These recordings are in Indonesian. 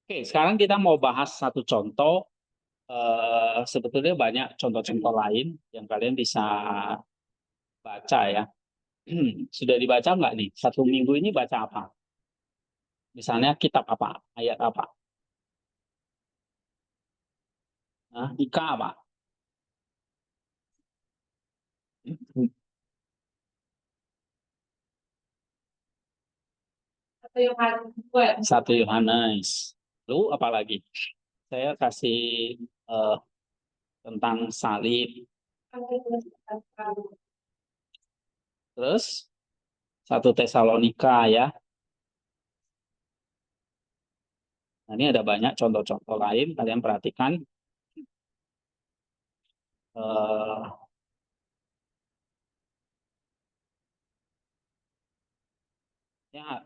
Oke, sekarang kita mau bahas satu contoh. Sebetulnya banyak contoh-contoh lain yang kalian bisa baca ya. Sudah dibaca nggak nih? Satu minggu ini baca apa? Misalnya kitab apa? Ayat apa? Nah, Ika apa? Satu Yohanes. Lalu apa lagi? Saya kasih eh, tentang salib. Terus satu Tesalonika ya. Nah, ini ada banyak contoh-contoh lain. Kalian perhatikan. eh, ya,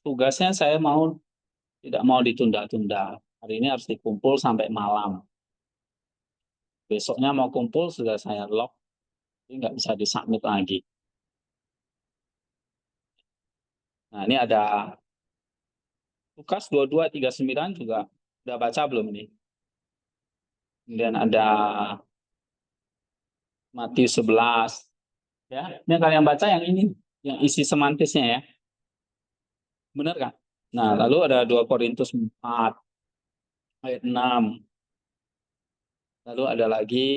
tugasnya saya tidak mau ditunda-tunda. Hari ini harus dikumpul sampai malam. Besoknya mau kumpul sudah saya lock, jadi nggak bisa disubmit lagi. Nah, ini ada Lukas 22:39 juga udah baca belum nih? Kemudian ada Matius 11. Ya, ini kalian baca yang ini, yang isi semantisnya ya. Benar kan? Nah, lalu ada 2 Korintus 4 ayat 6. Lalu ada lagi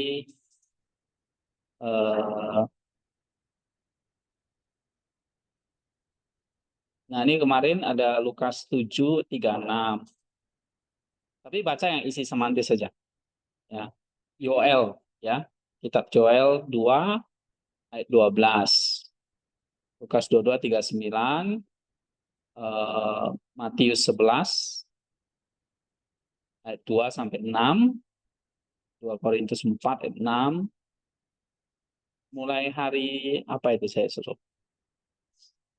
eh, nah ini kemarin ada Lukas 7:36. Tapi baca yang isi semantis saja ya. Yoel ya. Kitab Yoel 2 ayat 12. Lukas 22:39, Matius 11 ayat 2 sampai 6, 2 Korintus 4 ayat 6. Mulai hari apa itu saya suruh?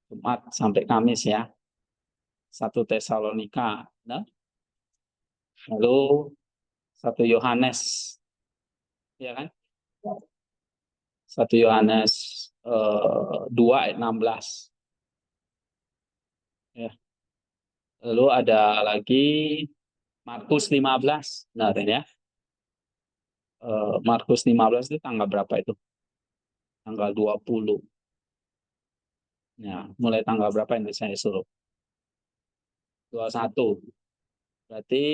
Jumat sampai Kamis ya. Satu Tesalonika, nah. Lalu satu Yohanes, ya kan? Satu Yohanes 2 ayat 16. Ya. Lalu ada lagi Markus 15. Nah, ya. Markus 15 itu tanggal berapa itu? Tanggal 20. Ya, mulai tanggal berapa yang saya suruh? 21. Berarti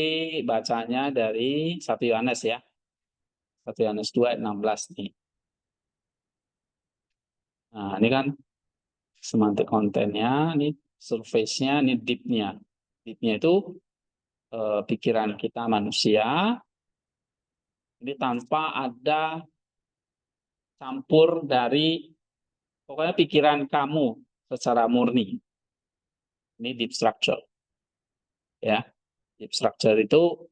bacanya dari 1 Yohanes ya. 1 Yohanes 2 ayat 16 nih. Nah, ini kan semantik kontennya, ini surface-nya, ini deep-nya. Deep-nya itu pikiran kita manusia, ini tanpa ada campur dari pokoknya pikiran kamu secara murni. Ini deep structure. Ya, deep structure itu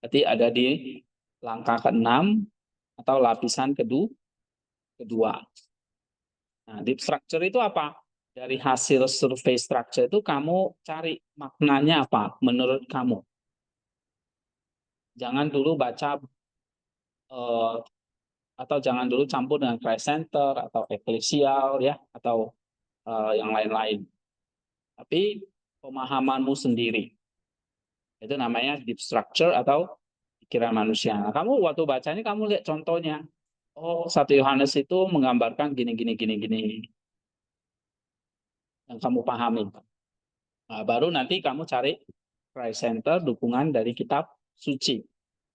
berarti ada di langkah ke-6 atau lapisan kedua. Nah, deep structure itu apa? Dari hasil survei structure itu kamu cari maknanya apa menurut kamu. Jangan dulu baca atau jangan dulu campur dengan Christ Center atau eklesial ya atau yang lain-lain. Tapi pemahamanmu sendiri. Itu namanya deep structure atau pikiran manusia. Nah, kamu waktu baca ini kamu lihat contohnya. Oh, 1 Yohanes itu menggambarkan gini gini gini gini yang kamu pahami. Nah, baru nanti kamu cari Christ Center dukungan dari kitab suci.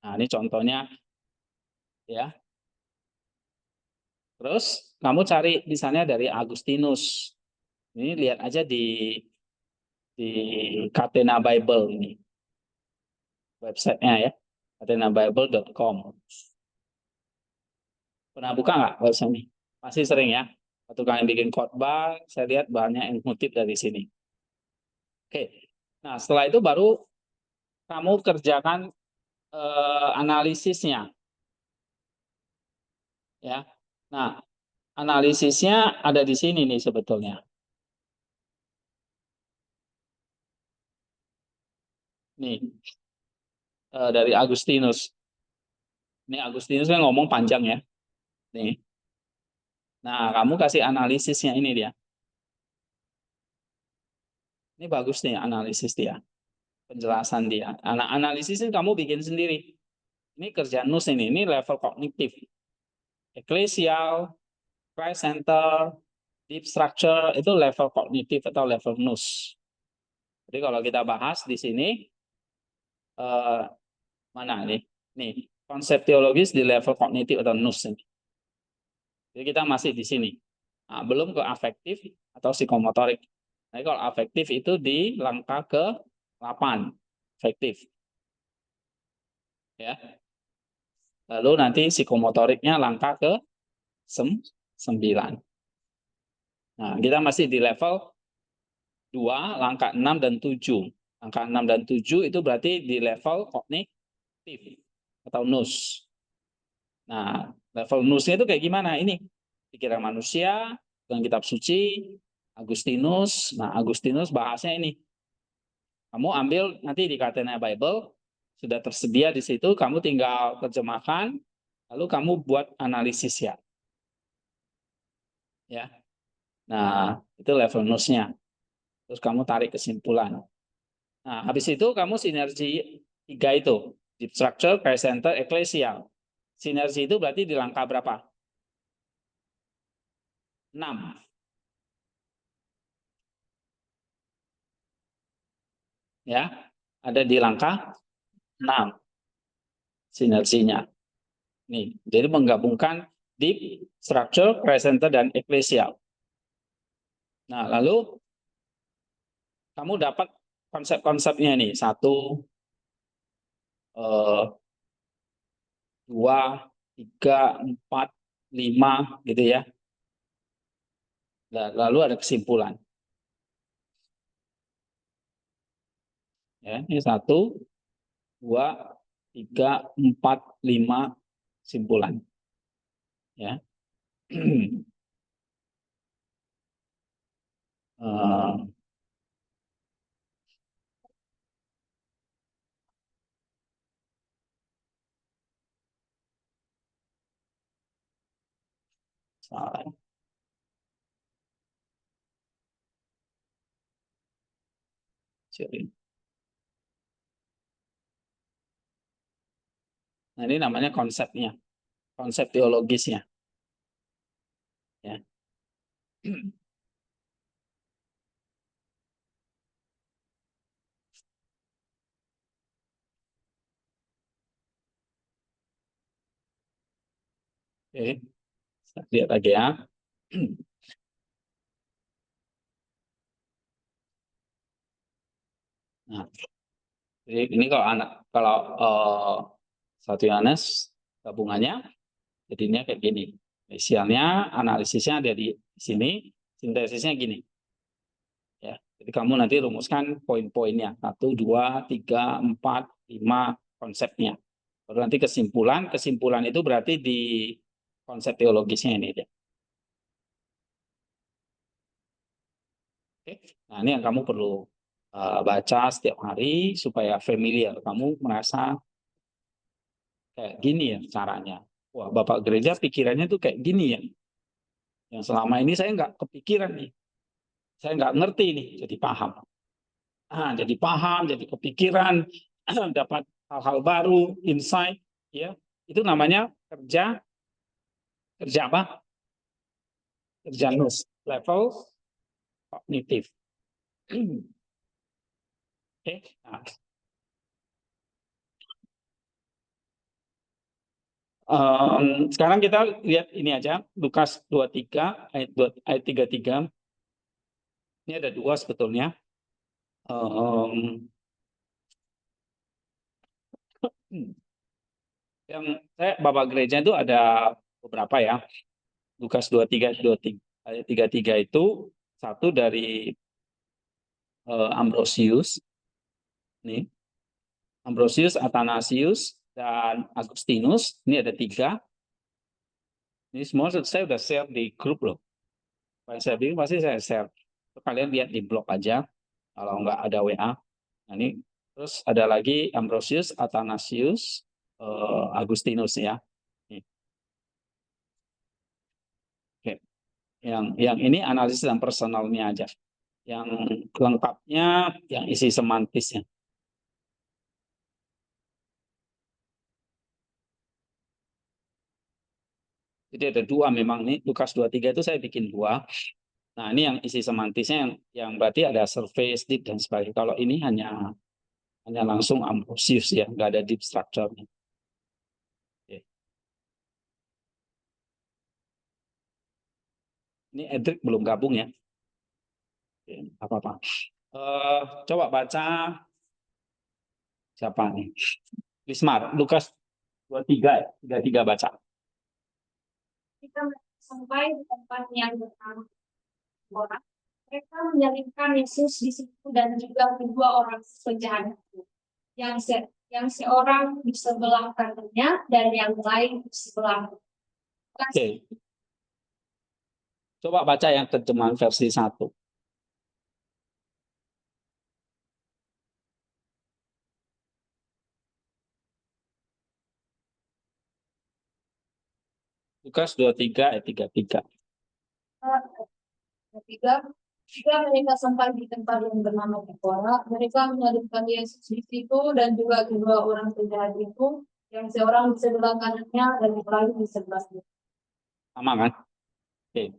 Nah, ini contohnya ya. Terus kamu cari misalnya dari Agustinus. Ini lihat aja di Catena Bible ini websitenya ya, catenabible.com. Pernah buka nggak website ini? Pasti sering ya. Waktu kalian bikin khotbah, saya lihat banyak yang ngutip dari sini. Oke, nah setelah itu baru kamu kerjakan analisisnya, ya. Nah, analisisnya ada di sini nih sebetulnya. Nih, dari Agustinus. Ini Agustinus kan ngomong panjang ya. Nih. Nah, kamu kasih analisisnya ini dia. Ini bagus nih analisis dia. penjelasan dia. Analisis ini kamu bikin sendiri. Ini kerjaan nus ini level kognitif. Eklesial, Christ Center, deep structure itu level kognitif atau level nus. Jadi kalau kita bahas di sini mana nih? Nih, konsep teologis di level kognitif atau nus ini. Jadi kita masih di sini. Nah, belum ke afektif atau psikomotorik. Nah, kalau afektif itu di langkah ke-8, afektif. Ya. Lalu nanti psikomotoriknya langkah ke-9. Nah, kita masih di level 2, langkah 6 dan 7. Langkah 6 dan 7 itu berarti di level kognitif atau nus. Nah, level nusnya itu kayak gimana? Ini pikiran manusia, dengan kitab suci, Agustinus. Nah, Agustinus bahasnya ini. Kamu ambil nanti di Catena Bible, sudah tersedia di situ, kamu tinggal terjemahkan, lalu kamu buat analisis ya. Nah, itu level nusnya. Terus kamu tarik kesimpulan. Nah, habis itu kamu sinergi 3 itu. Deep structure, Christ center, ecclesial. Sinergi itu berarti di langkah berapa? 6. Ya, ada di langkah 6 sinerginya. Nih, jadi menggabungkan deep structure, Christ center, dan ecclesial. Nah, lalu kamu dapat konsep-konsepnya nih. 1, 2, 3, 4, 5 gitu ya. Lalu ada kesimpulan. Ya, ini 1, 2, 3, 4, 5 kesimpulan. Ya. Salah. Nah, ini namanya konsepnya, konsep teologisnya. Ya. Oke, lihat lagi ya. Nah, jadi ini kalau satu Yohanes gabungannya jadinya kayak gini. Inisialnya, analisisnya ada di sini, sintesisnya gini. Ya, jadi kamu nanti rumuskan poin-poinnya 1, 2, 3, 4, 5 konsepnya. Baru nanti kesimpulan itu berarti di konsep teologisnya ini. Oke. Nah, ini yang kamu perlu baca setiap hari supaya familiar. Kamu merasa kayak gini ya caranya. Wah, Bapak gereja pikirannya tuh kayak gini ya. Yang selama ini saya nggak kepikiran nih. Saya nggak ngerti nih, jadi paham. Jadi paham, jadi kepikiran, dapat hal-hal baru, insight, ya. Itu namanya kerja apa? Kerja nus, level kognitif. Oke. Nah, sekarang kita lihat ini aja, Lukas 23 ayat 33. Ini ada 2 sebetulnya. Yang Bapak gereja itu ada beberapa ya. Lukas 23 ayat 33 itu satu dari Ambrosius, nih Ambrosius, Athanasius, dan Agustinus. Ini ada 3. Ini semua saya sudah share di grup loh. Kalau saya bikin pasti saya share. Kalian lihat di blog aja. Kalau nggak ada WA. Nah, ini terus ada lagi Ambrosius, Athanasius, Agustinus ya. Nih. Oke. Yang ini analisis dan personalnya aja. Yang lengkapnya yang isi semantisnya. Jadi ada dua memang nih, Lukas 23 itu saya bikin dua. Nah, ini yang isi semantisnya yang berarti ada surface, deep, dan sebagainya. Kalau ini hanya langsung Ambrosius ya, nggak ada deep structure-nya. Oke. Ini Edric belum gabung ya. Oke, apa-apa. Coba baca siapa nih? Wismar, Lukas 23 ya, 33 baca. Kita sampai di tempat yang bernama orang, mereka menyalibkan Yesus di situ dan juga kedua orang penjahat itu. Yang seorang di sebelah kanannya dan yang lain di sebelah. Oke. Coba baca yang terjemahan versi 1. Lukas 23 ayat 33. Ketiga, jika mereka sampai di tempat yang bernama Tekora, mereka menyalibkan Yesus di situ dan juga kedua orang penjahat itu, yang seorang di sebelah kanannya dan yang lain di sebelahnya. Sama kan? Oke.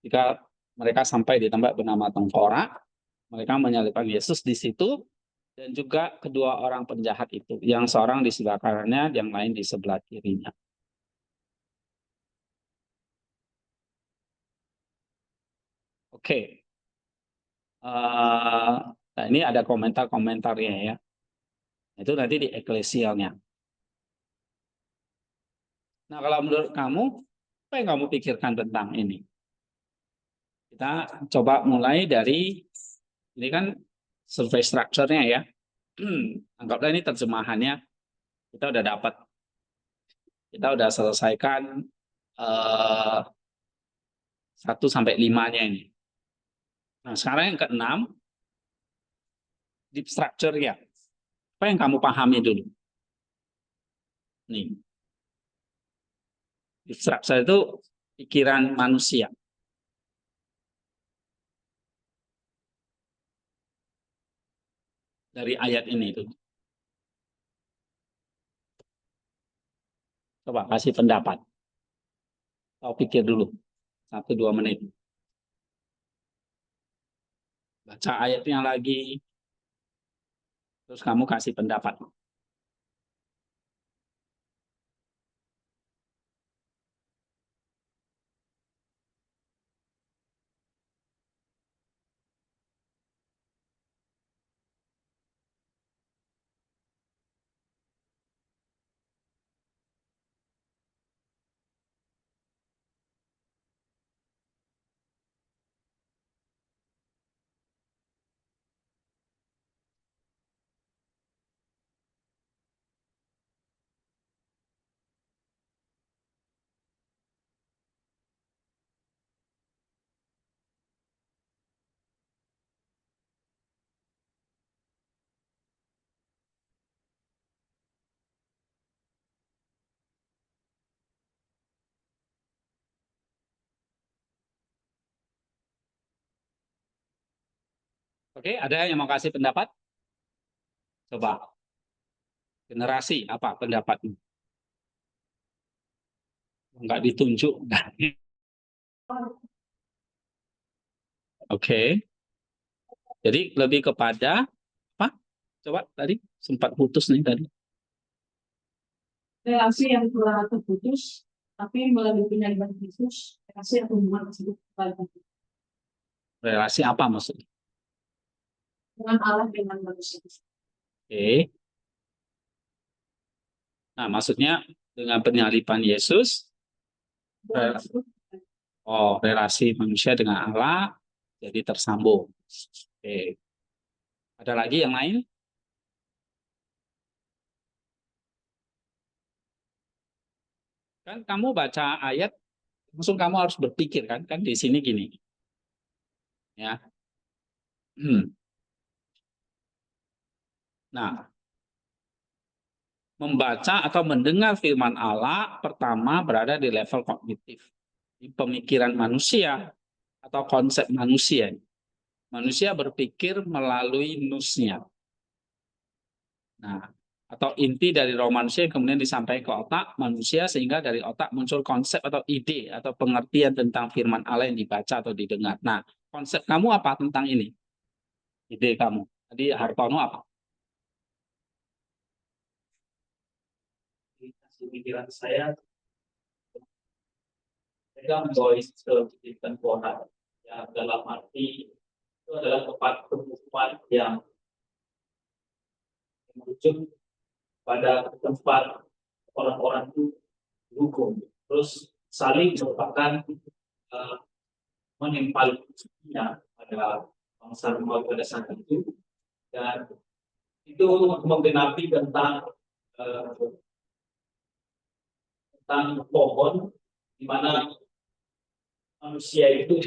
Jika mereka sampai di tempat bernama Tengkorak, mereka menyalibkan Yesus di situ dan juga kedua orang penjahat itu, yang seorang di sebelah kanannya, yang lain di sebelah kirinya. Oke. Nah, ini ada komentar-komentarnya ya. Itu nanti di eklesialnya. Nah, kalau menurut kamu, apa yang kamu pikirkan tentang ini? Kita coba mulai dari, ini kan survei structure-nya ya. Anggaplah ini terjemahannya, kita udah dapat. Kita udah selesaikan 1 sampai 5-nya ini. Nah, sekarang yang keenam, deep structure-nya. Apa yang kamu pahami dulu? Nih. Deep structure itu pikiran manusia. Dari ayat ini itu. Coba kasih pendapat. Kau pikir dulu. 1-2 menit. Baca ayatnya lagi. Terus kamu kasih pendapat. Oke, ada yang mau kasih pendapat? Coba. Generasi, apa pendapatmu? Enggak ditunjuk. Oke. Jadi lebih kepada apa? Coba tadi sempat putus nih tadi. Relasi yang telah terputus, tapi melalui penyaliban Yesus, relasi atau hubungan tersebut kembali Relasi apa maksudnya? dengan Allah dengan manusia. Oke. Nah, maksudnya dengan penyaliban Yesus, relasi manusia dengan Allah jadi tersambung. Oke. Ada lagi yang lain? Kan kamu baca ayat, langsung kamu harus berpikir kan di sini gini. Ya. Nah, membaca atau mendengar firman Allah pertama berada di level kognitif, di pemikiran manusia atau konsep manusia. Manusia berpikir melalui nusnya. Nah, atau inti dari roh manusia yang kemudian disampaikan ke otak manusia sehingga dari otak muncul konsep atau ide atau pengertian tentang firman Allah yang dibaca atau didengar. Nah, konsep kamu apa tentang ini? Ide kamu. Tadi Hartono apa? Pikiran saya pegang voice ke temporal ya dalam arti itu adalah tempat pertemuan yang merujuk pada tempat orang-orang itu hukum terus saling merupakan uh, menimpalinya pada bangsa Romawi pada saat itu dan itu menggenapi tentang pohon di mana manusia itu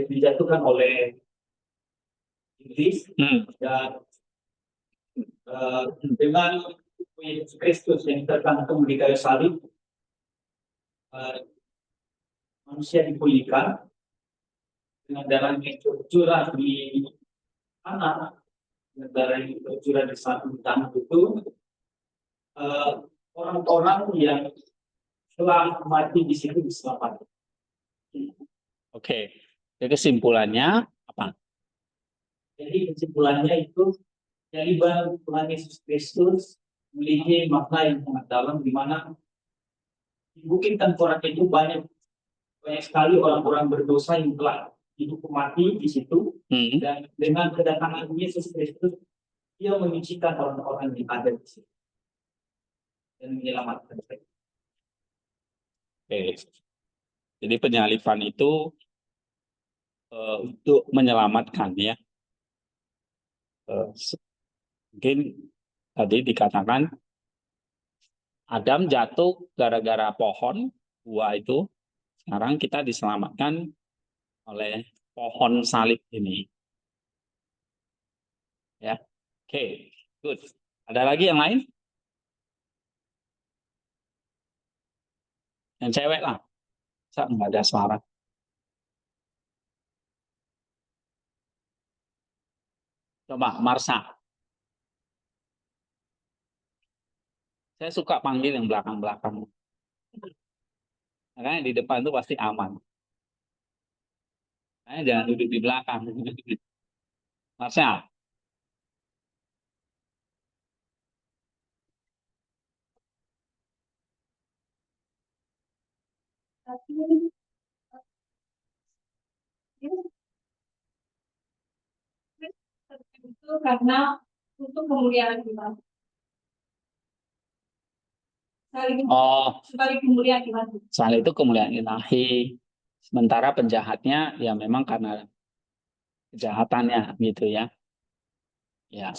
dijatuhkan oleh iblis dan dengan Yesus Kristus yang tergantung di kayu salib manusia dipulihkan dengan darah yang tercurah di tanah dengan darah yang tercurah di satu tanah itu orang-orang yang telah mati di situ diselamatkan. Oke, jadi kesimpulannya apa? Jadi kesimpulannya itu keajaiban Tuhan Yesus Kristus memiliki makna yang sangat dalam di mana di Bukit Tengkorak itu banyak sekali orang-orang berdosa yang telah dihukum mati di situ dan dengan kedatangan Yesus Kristus dia menyucikan orang-orang yang ada di situ dan menyelamatkan mereka. Oke. Jadi penyaliban itu untuk menyelamatkan ya. Mungkin tadi dikatakan Adam jatuh gara-gara pohon buah itu. Sekarang kita diselamatkan oleh pohon salib ini. Ya, oke, good. Ada lagi yang lain? Yang cewek lah. Saya nggak ada suara. Coba Marsha. Saya suka panggil yang belakang-belakang. Makanya di depan itu pasti aman. Makanya jangan duduk di belakang. Marsha. Tapi itu karena untuk kemuliaan kita. Sebagai kemuliaan ilahi. Soal itu kemuliaan ilahi. Sementara penjahatnya ya memang karena kejahatannya gitu ya. Ya.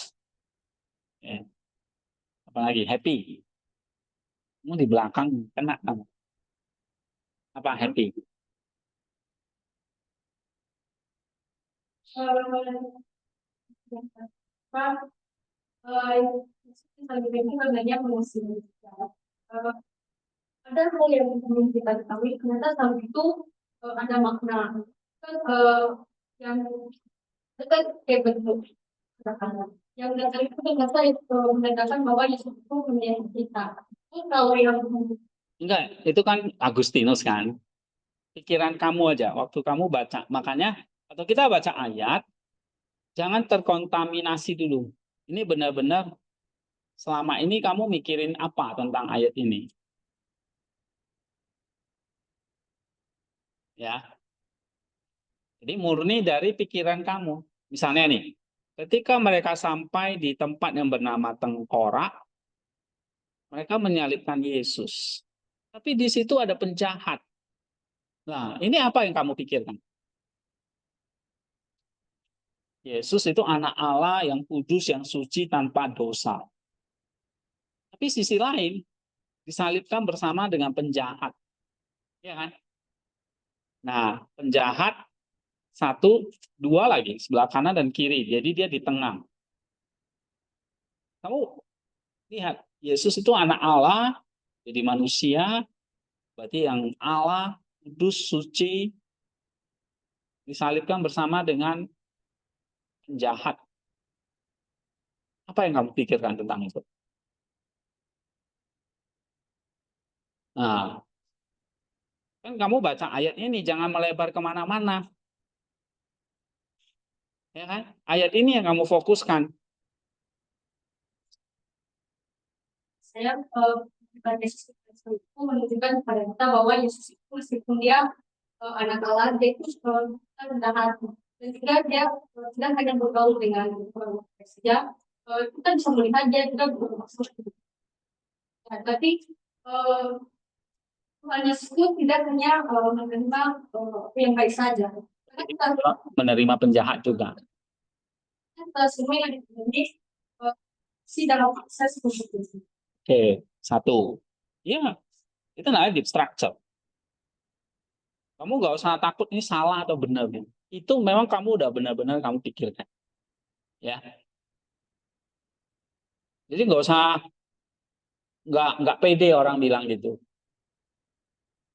Apalagi happy. Kamu di belakang kena kamu. Apa happy? Ada hal yang belum kita ketahui, ternyata salib itu ada makna kan yang dekat kayak bentuk katakanlah. Yang dasar itu ternyata itu menandakan bahwa Yesus itu menjadi kita. Itu kalau yang enggak, itu kan Agustinus kan. Pikiran kamu aja waktu kamu baca. Makanya atau kita baca ayat jangan terkontaminasi dulu. Ini benar-benar selama ini kamu mikirin apa tentang ayat ini? Ya. Jadi murni dari pikiran kamu. Misalnya nih, ketika mereka sampai di tempat yang bernama Tengkorak, mereka menyalibkan Yesus. Tapi di situ ada penjahat. Nah, ini apa yang kamu pikirkan? Yesus itu anak Allah yang kudus, yang suci, tanpa dosa. Tapi sisi lain, disalibkan bersama dengan penjahat. Ya kan? Nah, penjahat satu, dua lagi, sebelah kanan dan kiri. Jadi dia di tengah. Kamu lihat, Yesus itu anak Allah, jadi manusia, berarti yang Allah, kudus, suci, disalibkan bersama dengan penjahat. Apa yang kamu pikirkan tentang itu? Nah, kan kamu baca ayat ini jangan melebar kemana-mana, ya kan? Ayat ini yang kamu fokuskan. Saya bukan Yesus Kristus itu menunjukkan kepada kita bahwa Yesus itu meskipun dia anak Allah, dia itu kita rendah hati. Dan juga dia tidak hanya bergaul dengan orang saja, kita bisa melihat dia juga bermaksud. Ya, tapi Tuhan Yesus itu tidak hanya menerima yang baik saja. Karena kita Menerima penjahat juga. semua yang dipenuhi si dalam proses konstitusi. Oke, satu. Ya, itu namanya deep structure. Kamu nggak usah takut ini salah atau benar. Itu memang kamu udah benar-benar kamu pikirkan. Ya. Jadi nggak pede orang bilang gitu.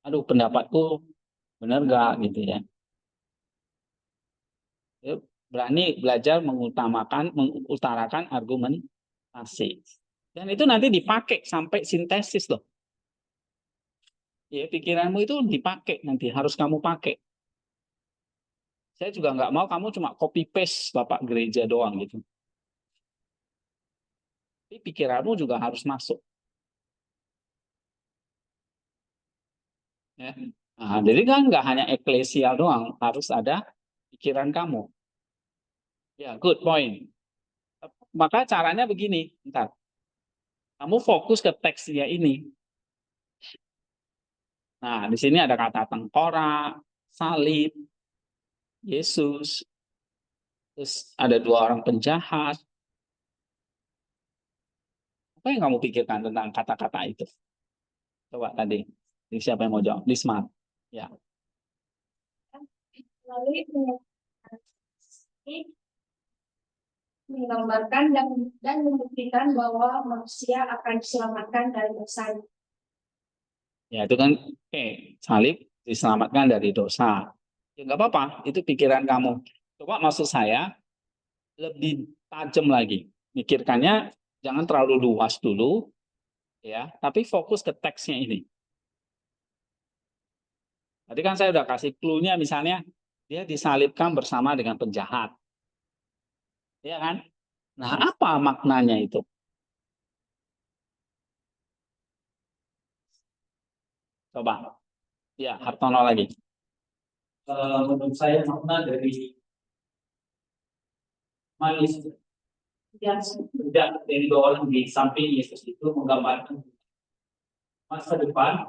Aduh, pendapatku benar nggak gitu ya. Ya, berani belajar mengutarakan argumentasi. Dan itu nanti dipakai sampai sintesis loh. Ya, pikiranmu itu dipakai nanti, harus kamu pakai. Saya juga nggak mau kamu cuma copy paste Bapak gereja doang gitu. Tapi pikiranmu juga harus masuk. Ya. Nah, jadi kan nggak hanya eklesial doang, harus ada pikiran kamu. Ya, good point. Maka caranya begini, ntar. Kamu fokus ke teksnya ini. Nah, di sini ada kata tengkorak, salib, Yesus, terus ada dua orang penjahat. Apa yang kamu pikirkan tentang kata-kata itu? Coba tadi. Ini siapa yang mau jawab? Di Smart. Ya. Lalu ini menggambarkan dan membuktikan bahwa manusia akan diselamatkan dari dosa. Ya, itu kan salib diselamatkan dari dosa. Ya nggak apa-apa, itu pikiran kamu. Coba maksud saya lebih tajam lagi. Mikirkannya jangan terlalu luas dulu, ya, tapi fokus ke teksnya ini. Tadi kan saya udah kasih clue-nya misalnya dia disalibkan bersama dengan penjahat. Ya kan? Nah, apa maknanya itu? Coba. Ya, Hartono lagi. Menurut saya makna dari manis tidak dari dua orang di samping Yesus itu menggambarkan masa depan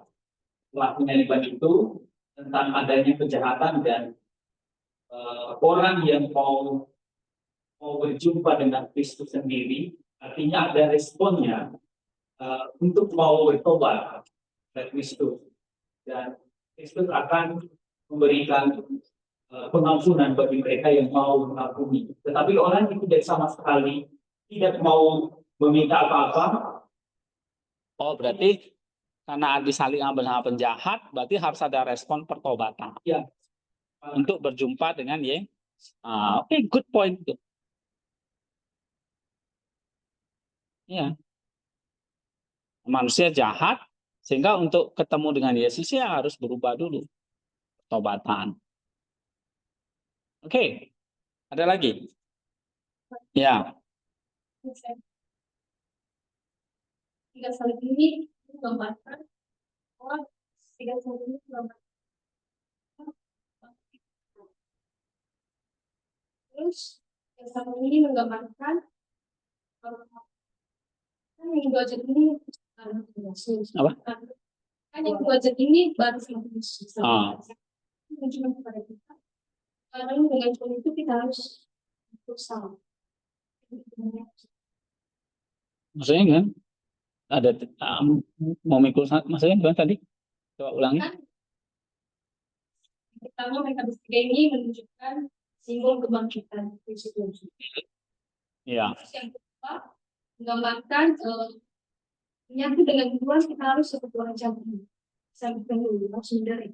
setelah penyaliban itu tentang adanya kejahatan dan orang yang mau berjumpa dengan Kristus sendiri, artinya ada responnya untuk mau bertobat kepada Kristus, dan Kristus akan memberikan pengampunan bagi mereka yang mau mengampuni. Tetapi orang itu tidak sama sekali tidak mau meminta apa-apa. Oh, berarti karena disalibkan bersama penjahat, berarti harus ada respon pertobatan. Ya. Untuk berjumpa dengan Yesus. Oke, good point. Ya. Manusia jahat, sehingga untuk ketemu dengan Yesus ya harus berubah dulu. Pertobatan. Oke, ada lagi? Ya. Tiga salib ini menggambarkan orang tiga salib ini menggambarkan terus tiga salib ini menggambarkan kan yang dua jet ini Apa? kan yang dua jet ini baru Yesus. Menunjukkan kepada kita lalu dengan cara itu kita harus berusaha. Maksudnya kan? Ada mau mikul maksudnya gimana tadi? Coba ulangi. Pertama mereka bertiga ini menunjukkan simbol kebangkitan Kristus. Iya. Yang kedua menggambarkan menyatu dengan Tuhan kita harus seperti orang jahat. Sampai dulu harus hindari.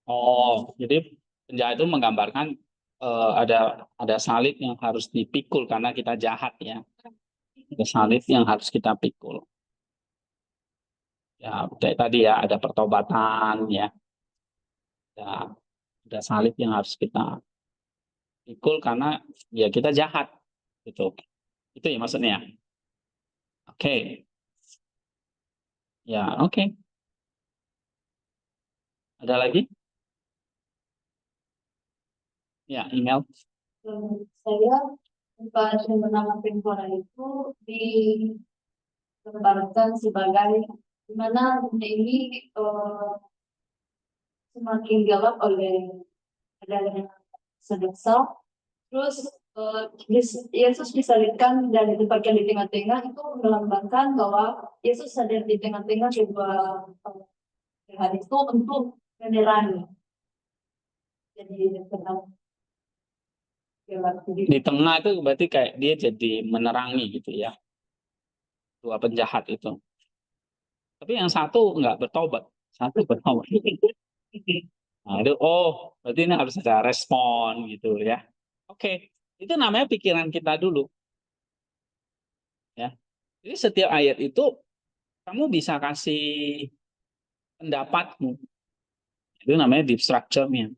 Oh, jadi penjahat itu menggambarkan ada salib yang harus dipikul karena kita jahat ya. Ada salib yang harus kita pikul. Ya, kayak tadi ya, ada pertobatan ya. Ya, ada salib yang harus kita pikul karena ya kita jahat gitu. Itu ya maksudnya. Oke. Ya, oke. Ada lagi? Ya, email. Saya bukan bernama Tempora itu digambarkan sebagai dimana dunia ini semakin gelap oleh adanya sedeksa. Terus Yesus disalibkan dan ditempatkan di tengah-tengah itu melambangkan bahwa Yesus hadir di tengah-tengah kedua hal itu untuk menerangi. Jadi tenang. Di tengah itu berarti kayak dia jadi menerangi gitu ya. Dua penjahat itu. Tapi yang satu nggak bertobat. Satu bertobat. Nah, itu, berarti ini harus ada respon gitu ya. Oke, itu namanya pikiran kita dulu. Ya. Jadi setiap ayat itu kamu bisa kasih pendapatmu. Itu namanya deep structure-nya.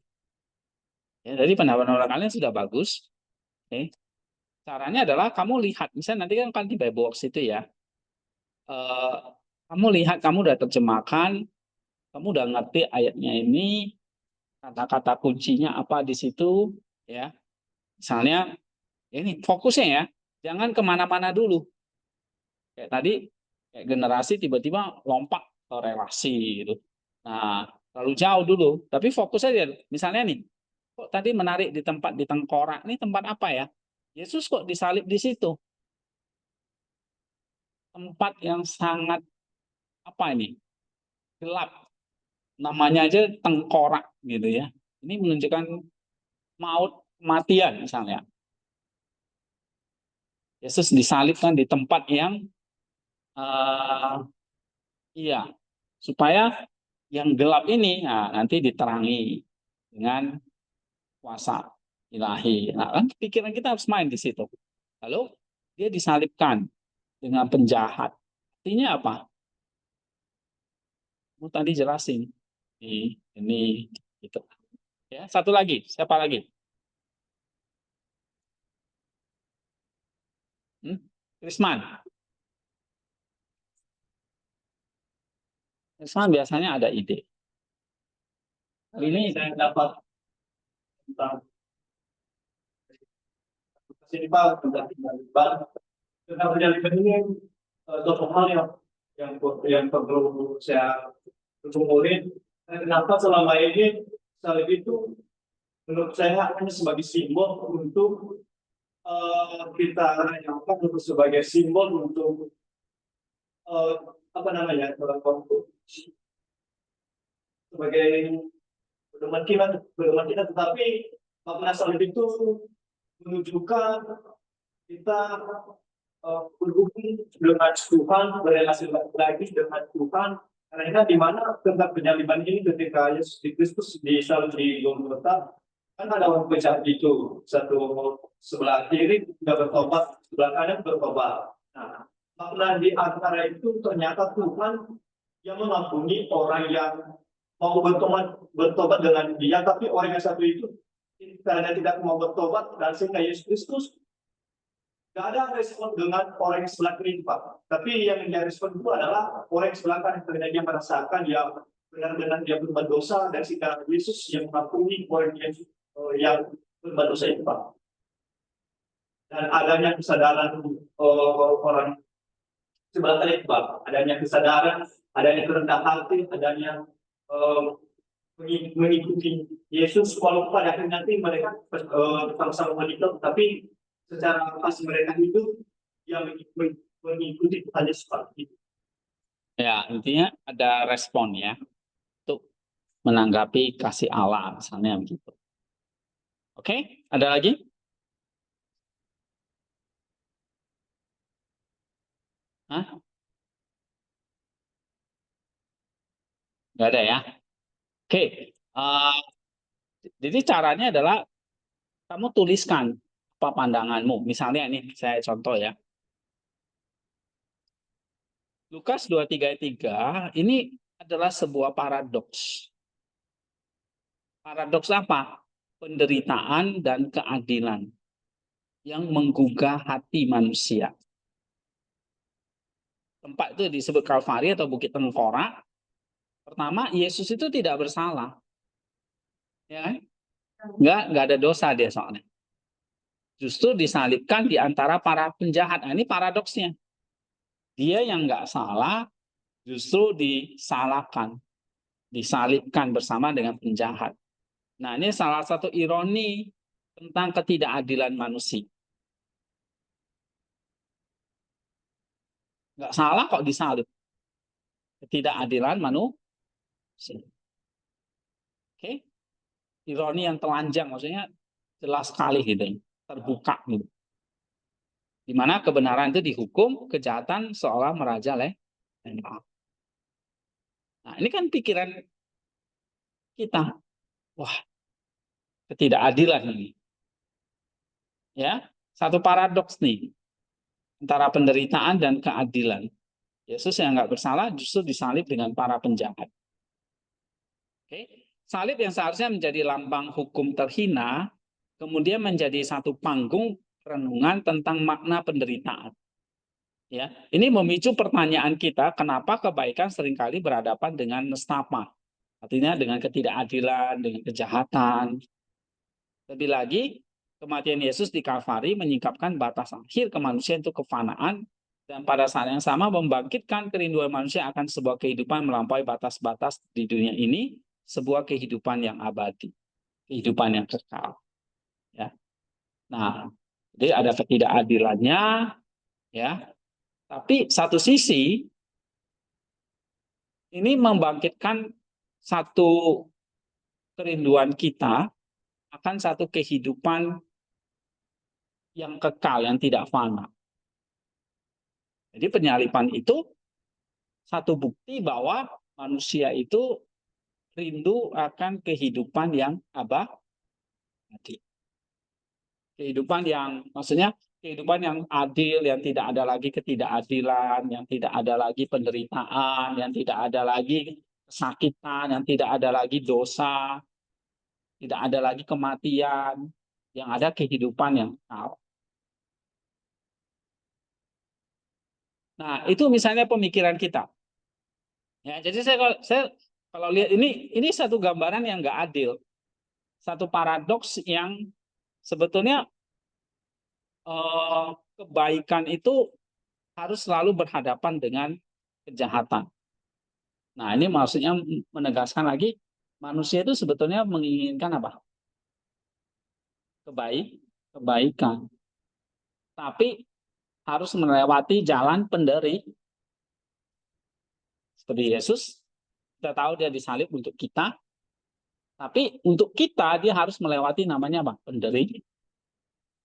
Ya, jadi pendapat-pendapat kalian sudah bagus. Oke. Caranya adalah kamu lihat, misalnya nanti kan di Bible Box itu ya, kamu lihat, kamu udah terjemahkan, kamu udah ngerti ayatnya ini, kata-kata kuncinya apa di situ, ya. Misalnya, ini fokusnya ya, jangan kemana-mana dulu. Kayak tadi, kayak generasi tiba-tiba lompat ke relasi gitu. Nah, terlalu jauh dulu. Tapi fokus aja. Misalnya nih, kok tadi menarik di tempat di tengkorak, ini tempat apa ya? Yesus kok disalib di situ? Tempat yang sangat apa ini? Gelap. Namanya aja tengkorak gitu ya. Ini menunjukkan maut, kematian misalnya. Yesus disalibkan di tempat yang iya, supaya yang gelap ini nanti diterangi dengan kuasa ilahi. Nah, kan pikiran kita harus main di situ. Lalu dia disalibkan dengan penjahat. Artinya apa? Mau tadi jelasin. Ini gitu. Ya, satu lagi. Siapa lagi? Krisman. Krisman biasanya ada ide. Ini saya dapat tentang sinimal tentang penyaliban ini suatu hal yang perlu saya gumurin. Kenapa selama ini salib itu menurut saya hanya sebagai simbol untuk kita rayakan, untuk sebagai simbol untuk apa namanya sebagai pedoman kita, tetapi makna salib itu menunjukkan kita berhubung dengan Tuhan, berrelasi lagi dengan Tuhan. Karena di mana tentang penyaliban ini ketika Yesus Kristus disalib di Golgota, kan ada orang penjahat itu, satu sebelah kiri tidak bertobat, sebelah kanan bertobat. Nah, makna di antara itu ternyata Tuhan yang mengampuni orang yang mau bertobat dengan dia, tapi orang yang satu itu karena tidak mau bertobat, dan sehingga Yesus Kristus tidak ada respon dengan orang yang sebelah kiri, Pak. Tapi yang dia respon itu adalah orang yang sebelah kanan, karena dia merasakan dia benar-benar dia berbuat dosa, dan sehingga Yesus yang mengampuni orang yang berbuat dosa itu, Pak. Dan adanya kesadaran orang sebelah kanan, Pak. Adanya kesadaran, adanya kerendahan hati, adanya mengikuti Yesus, walaupun pada akhirnya nanti mereka sama-sama menikah, tapi secara pas mereka itu yang mengikuti Tuhan Yesus seperti itu. Ya, intinya ada respon ya untuk menanggapi kasih Allah misalnya begitu. Oke, ada lagi? Hah? Nggak ada ya? Oke, jadi caranya adalah kamu tuliskan apa pandanganmu. Misalnya ini saya contoh ya. Lukas 23:3 ini adalah sebuah paradoks. Paradoks apa? Penderitaan dan keadilan yang menggugah hati manusia. Tempat itu disebut Kalvari atau Bukit Tengkorak. Pertama, Yesus itu tidak bersalah. Ya kan? Nggak ada dosa dia soalnya. Justru disalibkan di antara para penjahat. Nah, ini paradoksnya. Dia yang nggak salah justru disalahkan, disalibkan bersama dengan penjahat. Nah, ini salah satu ironi tentang ketidakadilan manusia. Nggak salah kok disalib. Ketidakadilan manusia. Oke? Ironi yang telanjang, maksudnya jelas sekali gitu, terbuka gitu. Di mana kebenaran itu dihukum, kejahatan seolah merajalela. Nah, ini kan pikiran kita. Wah, ketidakadilan ini. Ya, satu paradoks nih antara penderitaan dan keadilan. Yesus yang nggak bersalah justru disalib dengan para penjahat. Oke, salib yang seharusnya menjadi lambang hukum terhina, kemudian menjadi satu panggung renungan tentang makna penderitaan. Ya, ini memicu pertanyaan kita, kenapa kebaikan seringkali berhadapan dengan nestapa, artinya dengan ketidakadilan, dengan kejahatan. Lebih lagi, kematian Yesus di Kalvari menyingkapkan batas akhir kemanusiaan itu kefanaan, dan pada saat yang sama membangkitkan kerinduan manusia akan sebuah kehidupan melampaui batas-batas di dunia ini, sebuah kehidupan yang abadi, kehidupan yang kekal. Ya. Nah, jadi ada ketidakadilannya, ya. Tapi satu sisi ini membangkitkan satu kerinduan kita akan satu kehidupan yang kekal, yang tidak fana. Jadi penyalipan itu satu bukti bahwa manusia itu rindu akan kehidupan yang abadi. Kehidupan yang maksudnya kehidupan yang adil, yang tidak ada lagi ketidakadilan, yang tidak ada lagi penderitaan, yang tidak ada lagi kesakitan, yang tidak ada lagi dosa, tidak ada lagi kematian, yang ada kehidupan yang kekal. Nah, itu misalnya pemikiran kita. Ya, jadi saya kalau lihat ini satu gambaran yang nggak adil, satu paradoks yang sebetulnya kebaikan itu harus selalu berhadapan dengan kejahatan. Nah, ini maksudnya menegaskan lagi, manusia itu sebetulnya menginginkan apa? Kebaikan. Tapi harus melewati jalan penderitaan. Seperti Yesus, kita tahu dia disalib untuk kita, tapi untuk kita dia harus melewati namanya apa? Penderitaan.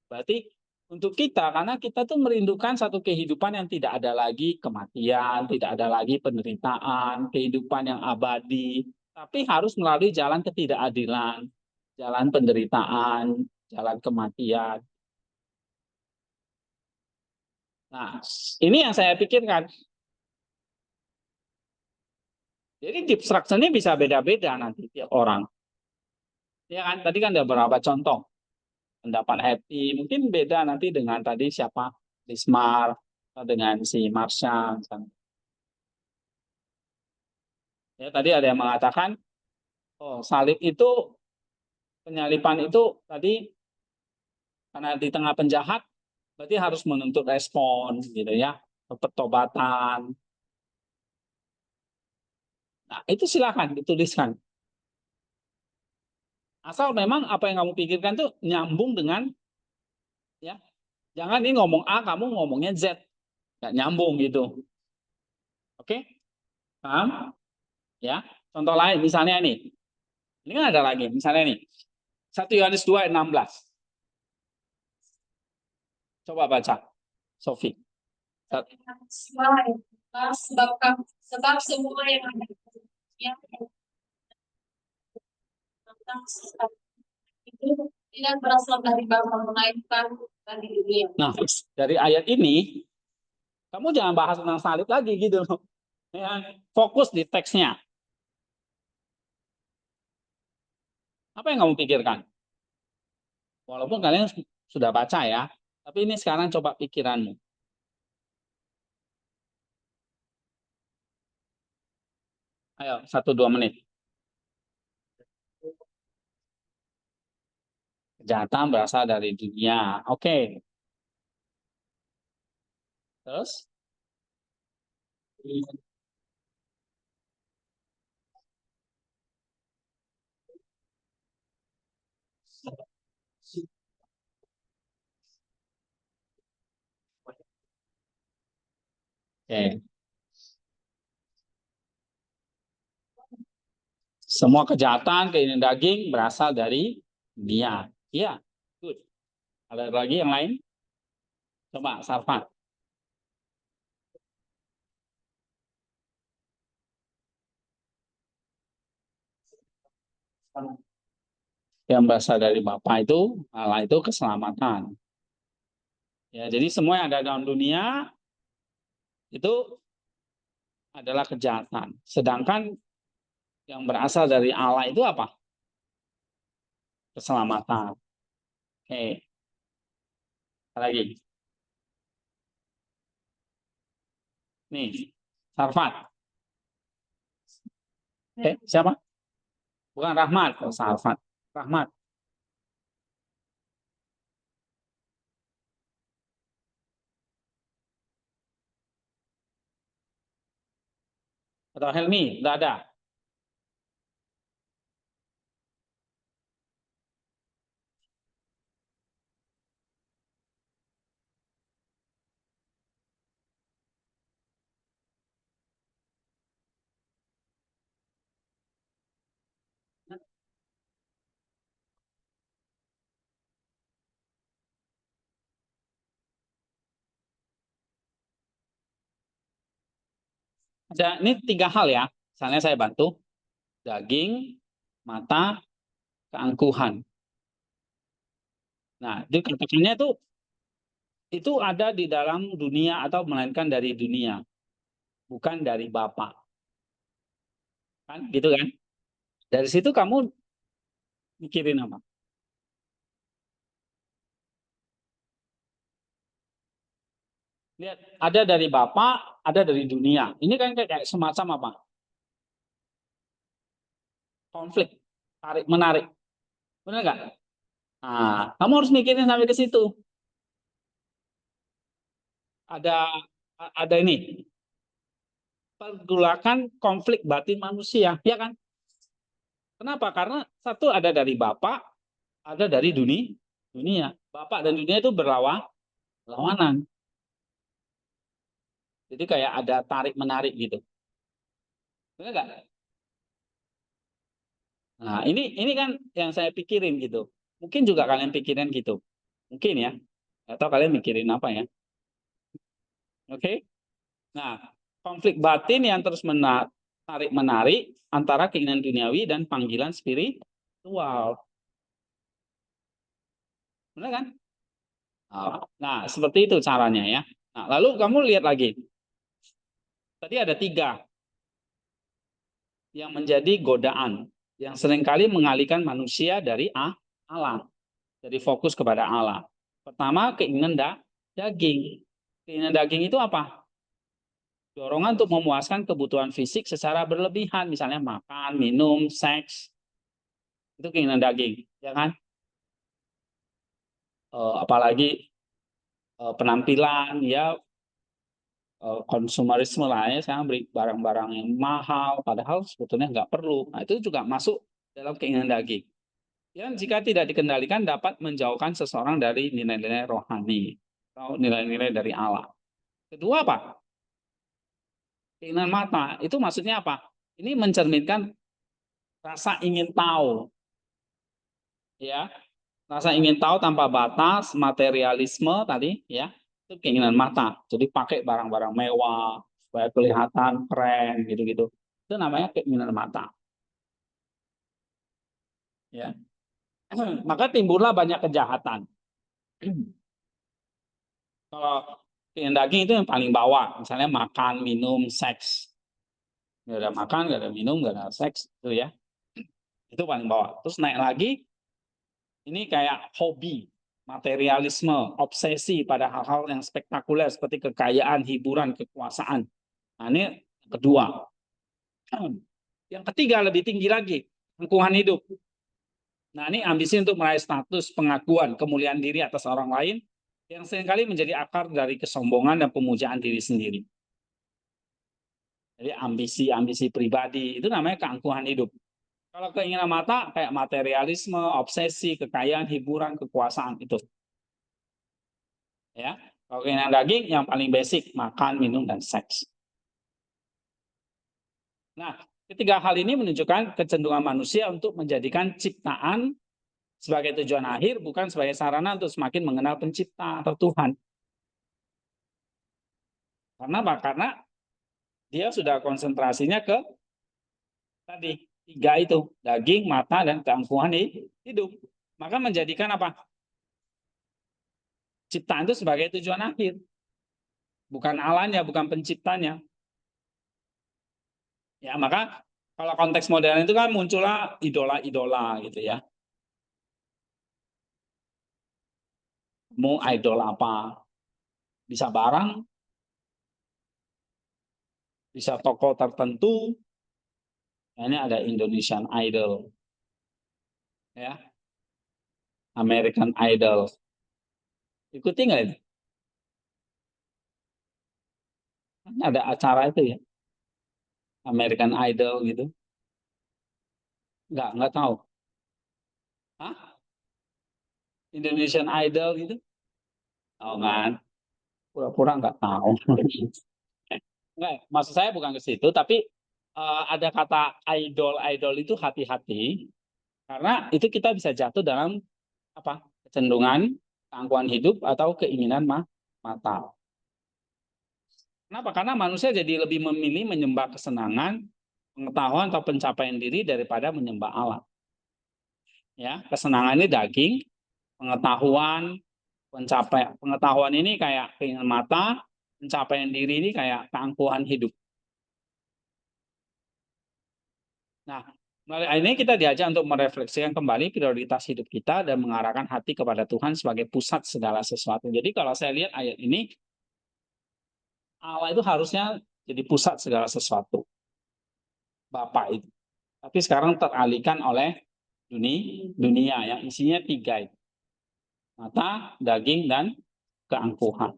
Berarti untuk kita, karena kita tuh merindukan satu kehidupan yang tidak ada lagi kematian, tidak ada lagi penderitaan, kehidupan yang abadi, tapi harus melalui jalan ketidakadilan, jalan penderitaan, jalan kematian. Nah, ini yang saya pikirkan. Jadi destruction-nya bisa beda-beda nanti tiap orang. Ya kan, tadi kan ada beberapa contoh. Pendapat Happy mungkin beda nanti dengan tadi siapa? Lismar, atau dengan si Marsha. Ya, tadi ada yang mengatakan, oh salib itu, penyalipan itu tadi karena di tengah penjahat, berarti harus menuntut respon, gitu ya, pertobatan. Nah, itu silakan dituliskan. Asal memang apa yang kamu pikirkan tuh nyambung dengan, ya, jangan ini ngomong A, kamu ngomongnya Z, nggak nyambung gitu. Oke, paham? Ya, contoh lain misalnya ini kan ada lagi, misalnya nih, 1 Yohanes 2:16. Coba baca, Sofi. Sebab semua yang ada yang tentang itu Tidak berasal dari Bapa melainkan dari dunia. Nah, dari ayat ini kamu jangan bahas tentang salib lagi gitu loh. Ya, fokus di teksnya. Apa yang kamu pikirkan? Walaupun kalian sudah baca ya, tapi ini sekarang coba pikiranmu. Ayo, 1-2 menit. Kejahatan berasal dari dunia. Oke. Terus? Oke. Semua kejahatan, keinginan daging berasal dari dunia. Iya, good. Ada lagi yang lain? Coba, Sarfan. Yang berasal dari Bapa itu, Allah itu keselamatan. Ya, jadi semua yang ada dalam dunia itu adalah kejahatan. Sedangkan yang berasal dari Allah itu apa? Keselamatan. Oke. Apa lagi? Nih, Sarfat. Siapa? Bukan Rahmat, Sarfat. Rahmat. Atau Helmi, enggak ada. Ada, ini 3 hal ya. Misalnya saya bantu. Daging, mata, keangkuhan. Nah, itu katakannya itu ada di dalam dunia atau melainkan dari dunia, bukan dari Bapa. Kan gitu kan? Dari situ kamu mikirin apa? Lihat, ada dari Bapa, ada dari dunia. Ini kan kayak semacam apa? Konflik, tarik menarik. Benar nggak? Nah, kamu harus mikirin sampai ke situ. Ada ada ini. Pergolakan konflik batin manusia, ya kan? Kenapa? Karena satu ada dari Bapa, ada dari dunia. Bapak dan dunia itu berlawanan. Jadi kayak ada tarik menarik gitu. Benar nggak? Nah, ini kan yang saya pikirin gitu. Mungkin juga kalian pikirin gitu. Mungkin ya. Atau kalian mikirin apa ya? Oke. Nah, konflik batin yang terus tarik menarik antara keinginan duniawi dan panggilan spiritual. Benar kan? Nah, seperti itu caranya ya. Nah, lalu kamu lihat lagi. Tadi ada 3 yang menjadi godaan yang seringkali mengalihkan manusia dari Allah, dari fokus kepada Allah. Pertama, keinginan daging. Keinginan daging itu apa? Dorongan untuk memuaskan kebutuhan fisik secara berlebihan, misalnya makan, minum, seks. Itu keinginan daging, ya kan? Apalagi penampilan, ya konsumerisme lah ya, saya beli barang-barang yang mahal, padahal sebetulnya nggak perlu. Nah, itu juga masuk dalam keinginan daging. Yang jika tidak dikendalikan dapat menjauhkan seseorang dari nilai-nilai rohani atau nilai-nilai dari Allah. Kedua apa? Keinginan mata. Itu maksudnya apa? Ini mencerminkan rasa ingin tahu. Ya, rasa ingin tahu tanpa batas, materialisme tadi, ya, itu keinginan mata. Jadi pakai barang-barang mewah supaya kelihatan keren gitu-gitu. Itu namanya keinginan mata. Ya. maka timbullah banyak kejahatan. Kalau keinginan daging itu yang paling bawah, misalnya makan, minum, seks. Nggak ada makan, nggak ada minum, nggak ada seks, itu ya. Itu paling bawah. Terus naik lagi, ini kayak hobi, materialisme, obsesi pada hal-hal yang spektakuler seperti kekayaan, hiburan, kekuasaan. Nah, ini kedua. Yang ketiga lebih tinggi lagi, keangkuhan hidup. Nah, ini ambisi untuk meraih status, pengakuan, kemuliaan diri atas orang lain yang seringkali menjadi akar dari kesombongan dan pemujaan diri sendiri. Jadi ambisi-ambisi pribadi itu namanya keangkuhan hidup. Kalau keinginan mata kayak materialisme, obsesi, kekayaan, hiburan, kekuasaan itu. Ya. Kalau keinginan daging yang paling basic makan, minum dan seks. Nah, ketiga hal ini menunjukkan kecenderungan manusia untuk menjadikan ciptaan sebagai tujuan akhir bukan sebagai sarana untuk semakin mengenal pencipta atau Tuhan. Karena apa? Karena dia sudah konsentrasinya ke tadi tiga itu, daging, mata, dan keangkuhan hidup. Maka menjadikan apa? Ciptaan itu sebagai tujuan akhir. Bukan Allahnya, bukan penciptanya. Ya, maka kalau konteks modern itu kan muncullah idola-idola gitu ya. Mau idol apa? Bisa barang, bisa tokoh tertentu. Ini ada Indonesian Idol, ya, American Idol. Ikuti nggak itu? Ada acara itu ya, American Idol gitu. Nggak tahu. Hah? Indonesian Idol gitu? Tahu kan? Pura-pura nggak tahu. Nggak, maksud saya bukan ke situ, tapi ada kata idol-idol itu hati-hati, karena itu kita bisa jatuh dalam apa? Kecenderungan, keangkuhan hidup atau keinginan mata. Kenapa? Karena manusia jadi lebih memilih menyembah kesenangan, pengetahuan atau pencapaian diri daripada menyembah Allah. Ya, kesenangan ini daging, pengetahuan, pengetahuan ini kayak keinginan mata, pencapaian diri ini kayak keangkuhan hidup. Nah, melalui ini kita diajak untuk merefleksikan kembali prioritas hidup kita dan mengarahkan hati kepada Tuhan sebagai pusat segala sesuatu. Jadi kalau saya lihat ayat ini, Allah itu harusnya jadi pusat segala sesuatu. Bapak itu. Tapi sekarang teralihkan oleh dunia yang isinya tiga itu. Mata, daging, dan keangkuhan.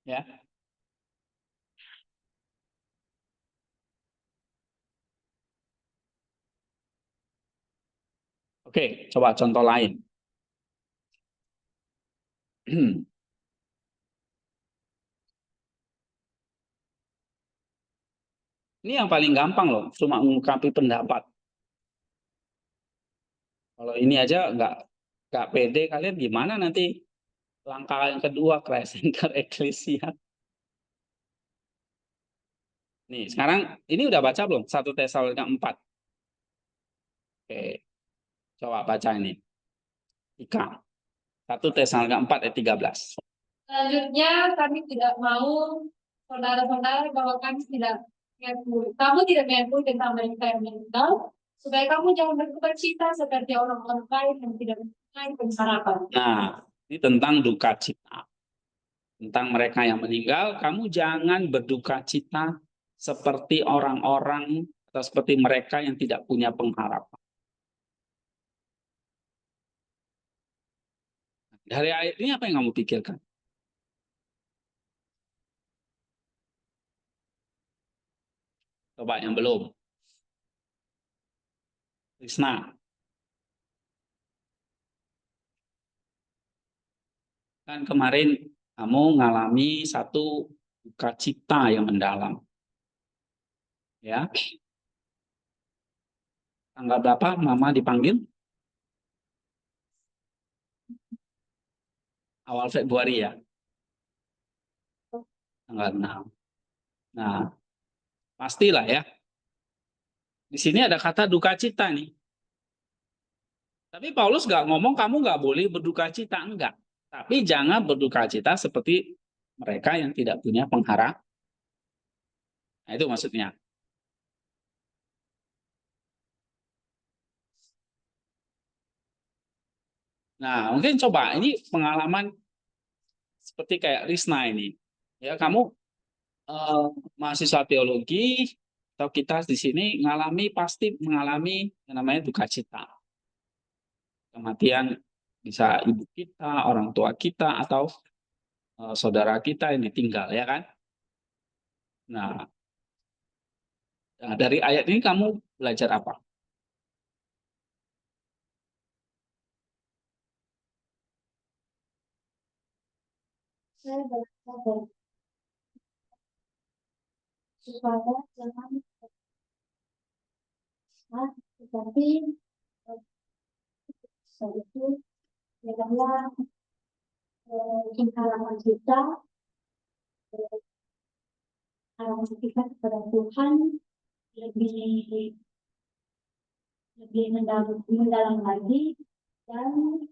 Ya. Oke, coba contoh lain. Ini yang paling gampang loh, cuma mengungkapi pendapat. Kalau ini aja nggak pede, kalian gimana nanti langkah yang kedua, Christ Center Ecclesia. Nih, sekarang ini udah baca belum? 1 Tesalonika 4. Oke, coba baca ini. Ika. 1 Tesalonika 4 ayat 13. Selanjutnya, kami tidak mau saudara-saudara bahwa kami tidak kamu tidak mengakui tentang mereka yang meninggal, supaya kamu jangan berduka cita seperti orang-orang lain yang tidak mempunyai pengharapan. Nah, ini tentang duka cita. Tentang mereka yang meninggal, kamu jangan berduka cita seperti orang-orang atau seperti mereka yang tidak punya pengharapan. Dari ayat ini apa yang kamu pikirkan? Coba yang belum. Krisna. Kan kemarin kamu mengalami satu duka cita yang mendalam. Ya. Tanggal berapa Mama dipanggil? Awal Februari ya. Tanggal 6. Nah, Pastilah ya. Di sini ada kata duka cita nih. Tapi Paulus nggak ngomong kamu nggak boleh berduka cita, enggak. Tapi jangan berduka cita seperti mereka yang tidak punya pengharap. Nah, itu maksudnya. Nah, mungkin coba ini pengalaman seperti kayak Risna ini. Ya, kamu eh, mahasiswa teologi atau kita di sini pasti mengalami yang namanya duka cita. Kematian bisa ibu kita, orang tua kita, atau saudara kita yang ditinggal, ya kan? Nah, dari ayat ini kamu belajar apa? Saya belajar supaya jangan besar, tetapi besar itu adalah harapan kita, eh, harapan kita kepada Tuhan lebih lebih mendalam lagi, dan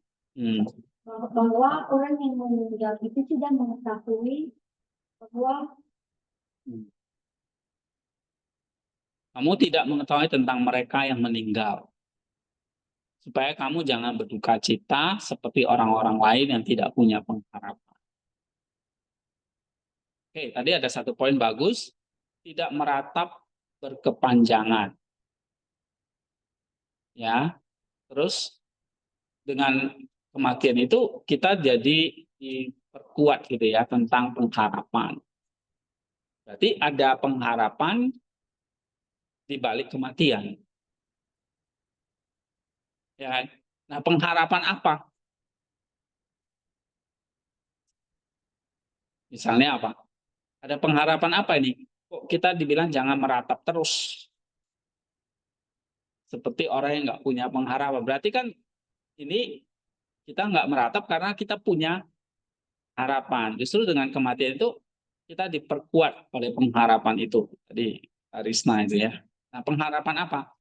bahwa orang yang meninggal itu tidak mengetahui bahwa kamu tidak mengetahui tentang mereka yang meninggal. Supaya kamu jangan berduka cita seperti orang-orang lain yang tidak punya pengharapan. Oke, tadi ada satu poin bagus, tidak meratap berkepanjangan. Ya, terus dengan kematian itu kita jadi diperkuat gitu ya tentang pengharapan. Berarti ada pengharapan di balik kematian. Ya kan? Nah, pengharapan apa? Misalnya apa? Ada pengharapan apa ini? Kok kita dibilang jangan meratap terus seperti orang yang nggak punya pengharapan. Berarti kan ini kita nggak meratap karena kita punya harapan. Justru dengan kematian itu kita diperkuat oleh pengharapan itu. Tadi Arisna itu ya. Nah, pengharapan apa?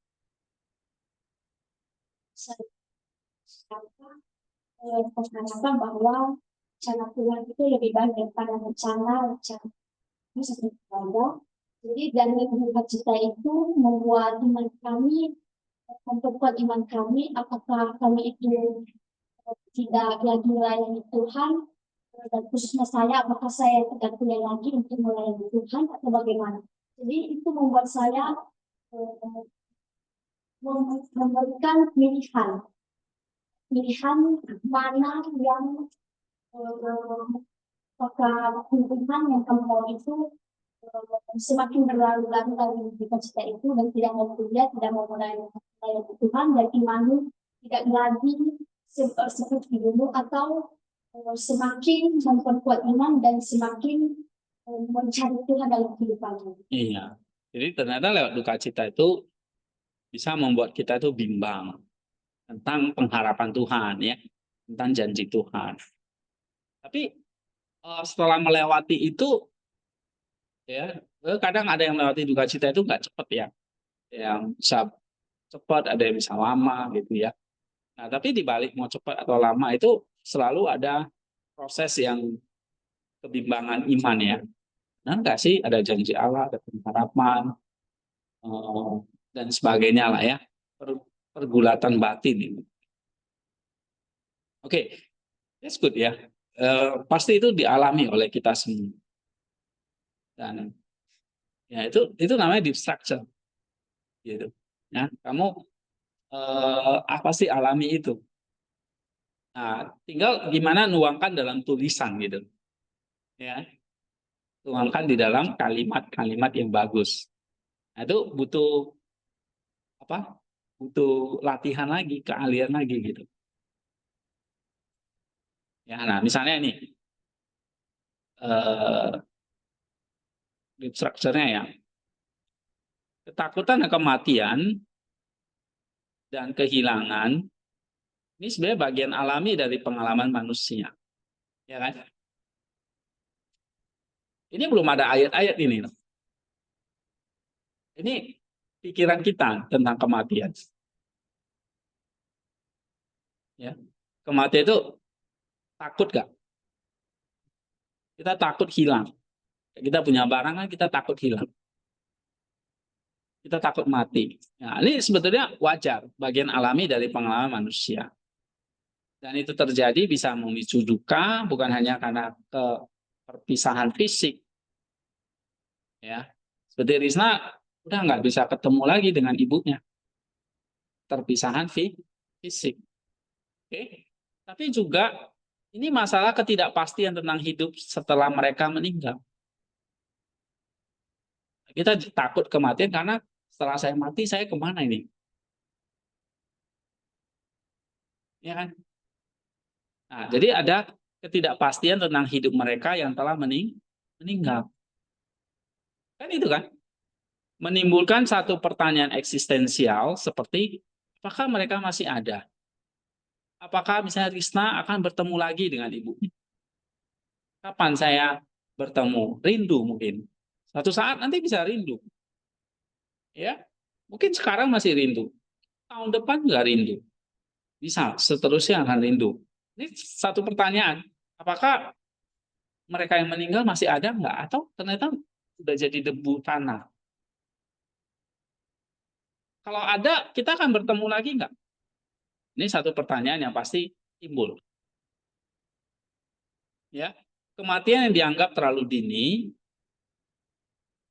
pengharapan bahwa rencana Tuhan itu lebih baik daripada rencana ini seperti ada. Jadi dari duka cita itu membuat iman kami, memperkuat iman kami, apakah kami itu tidak lagi melayani Tuhan, dan khususnya saya, apakah saya tidak punya lagi untuk melayani Tuhan atau bagaimana. Jadi itu membuat saya memberikan pilihan mana yang apakah hubungan yang kamu mau itu semakin berlarut-larut dari cita-cita itu dan tidak mau kuliah, tidak mau melayani Tuhan, dan imanmu tidak lagi seperti dulu, atau semakin memperkuat iman dan semakin mencari Tuhan dalam kehidupanmu. Iya. Jadi ternyata lewat duka cita itu bisa membuat kita itu bimbang tentang pengharapan Tuhan ya, tentang janji Tuhan. Tapi setelah melewati itu ya, kadang ada yang melewati duka cita itu nggak cepat ya. Yang bisa cepat, ada yang bisa lama gitu ya. Nah, tapi di balik mau cepat atau lama itu selalu ada proses yang kebimbangan iman ya. Nah, enggak sih ada janji Allah, ada pengharapan, dan sebagainya lah ya. Pergulatan batin ini. Oke, that's good ya. Pasti itu dialami oleh kita semua. Dan ya itu namanya deep structure. Gitu. Ya, kamu apa sih alami itu? Nah, tinggal gimana nuangkan dalam tulisan gitu. Ya, tuangkan di dalam kalimat-kalimat yang bagus. Nah, itu butuh apa? Butuh latihan lagi, keahlian lagi gitu. Ya, nah misalnya ini deep structure-nya ya. Ketakutan akan kematian dan kehilangan ini sebenarnya bagian alami dari pengalaman manusia. Ya kan? Ini belum ada ayat-ayat ini. Ini pikiran kita tentang kematian. Ya, kematian itu takut gak? Kita takut hilang. Kita punya barang kan kita takut hilang. Kita takut mati. Nah, ini sebetulnya wajar, bagian alami dari pengalaman manusia. Dan itu terjadi bisa memicu duka, bukan hanya karena perpisahan fisik. Ya, seperti Risna udah nggak bisa ketemu lagi dengan ibunya. Terpisahan fisik. Oke. Tapi juga ini masalah ketidakpastian tentang hidup setelah mereka meninggal. Kita takut kematian karena setelah saya mati, saya kemana ini? Ya kan? Nah, jadi ada ketidakpastian tentang hidup mereka yang telah meninggal. Kan itu kan? Menimbulkan satu pertanyaan eksistensial seperti apakah mereka masih ada? Apakah misalnya Risna akan bertemu lagi dengan ibunya? Kapan saya bertemu? Rindu mungkin. Suatu saat nanti bisa rindu. Ya, mungkin sekarang masih rindu. Tahun depan nggak rindu. Bisa, seterusnya akan rindu. Ini satu pertanyaan. Apakah mereka yang meninggal masih ada nggak? Atau ternyata sudah jadi debu tanah? Kalau ada, kita akan bertemu lagi nggak? Ini satu pertanyaan yang pasti timbul. Ya, kematian yang dianggap terlalu dini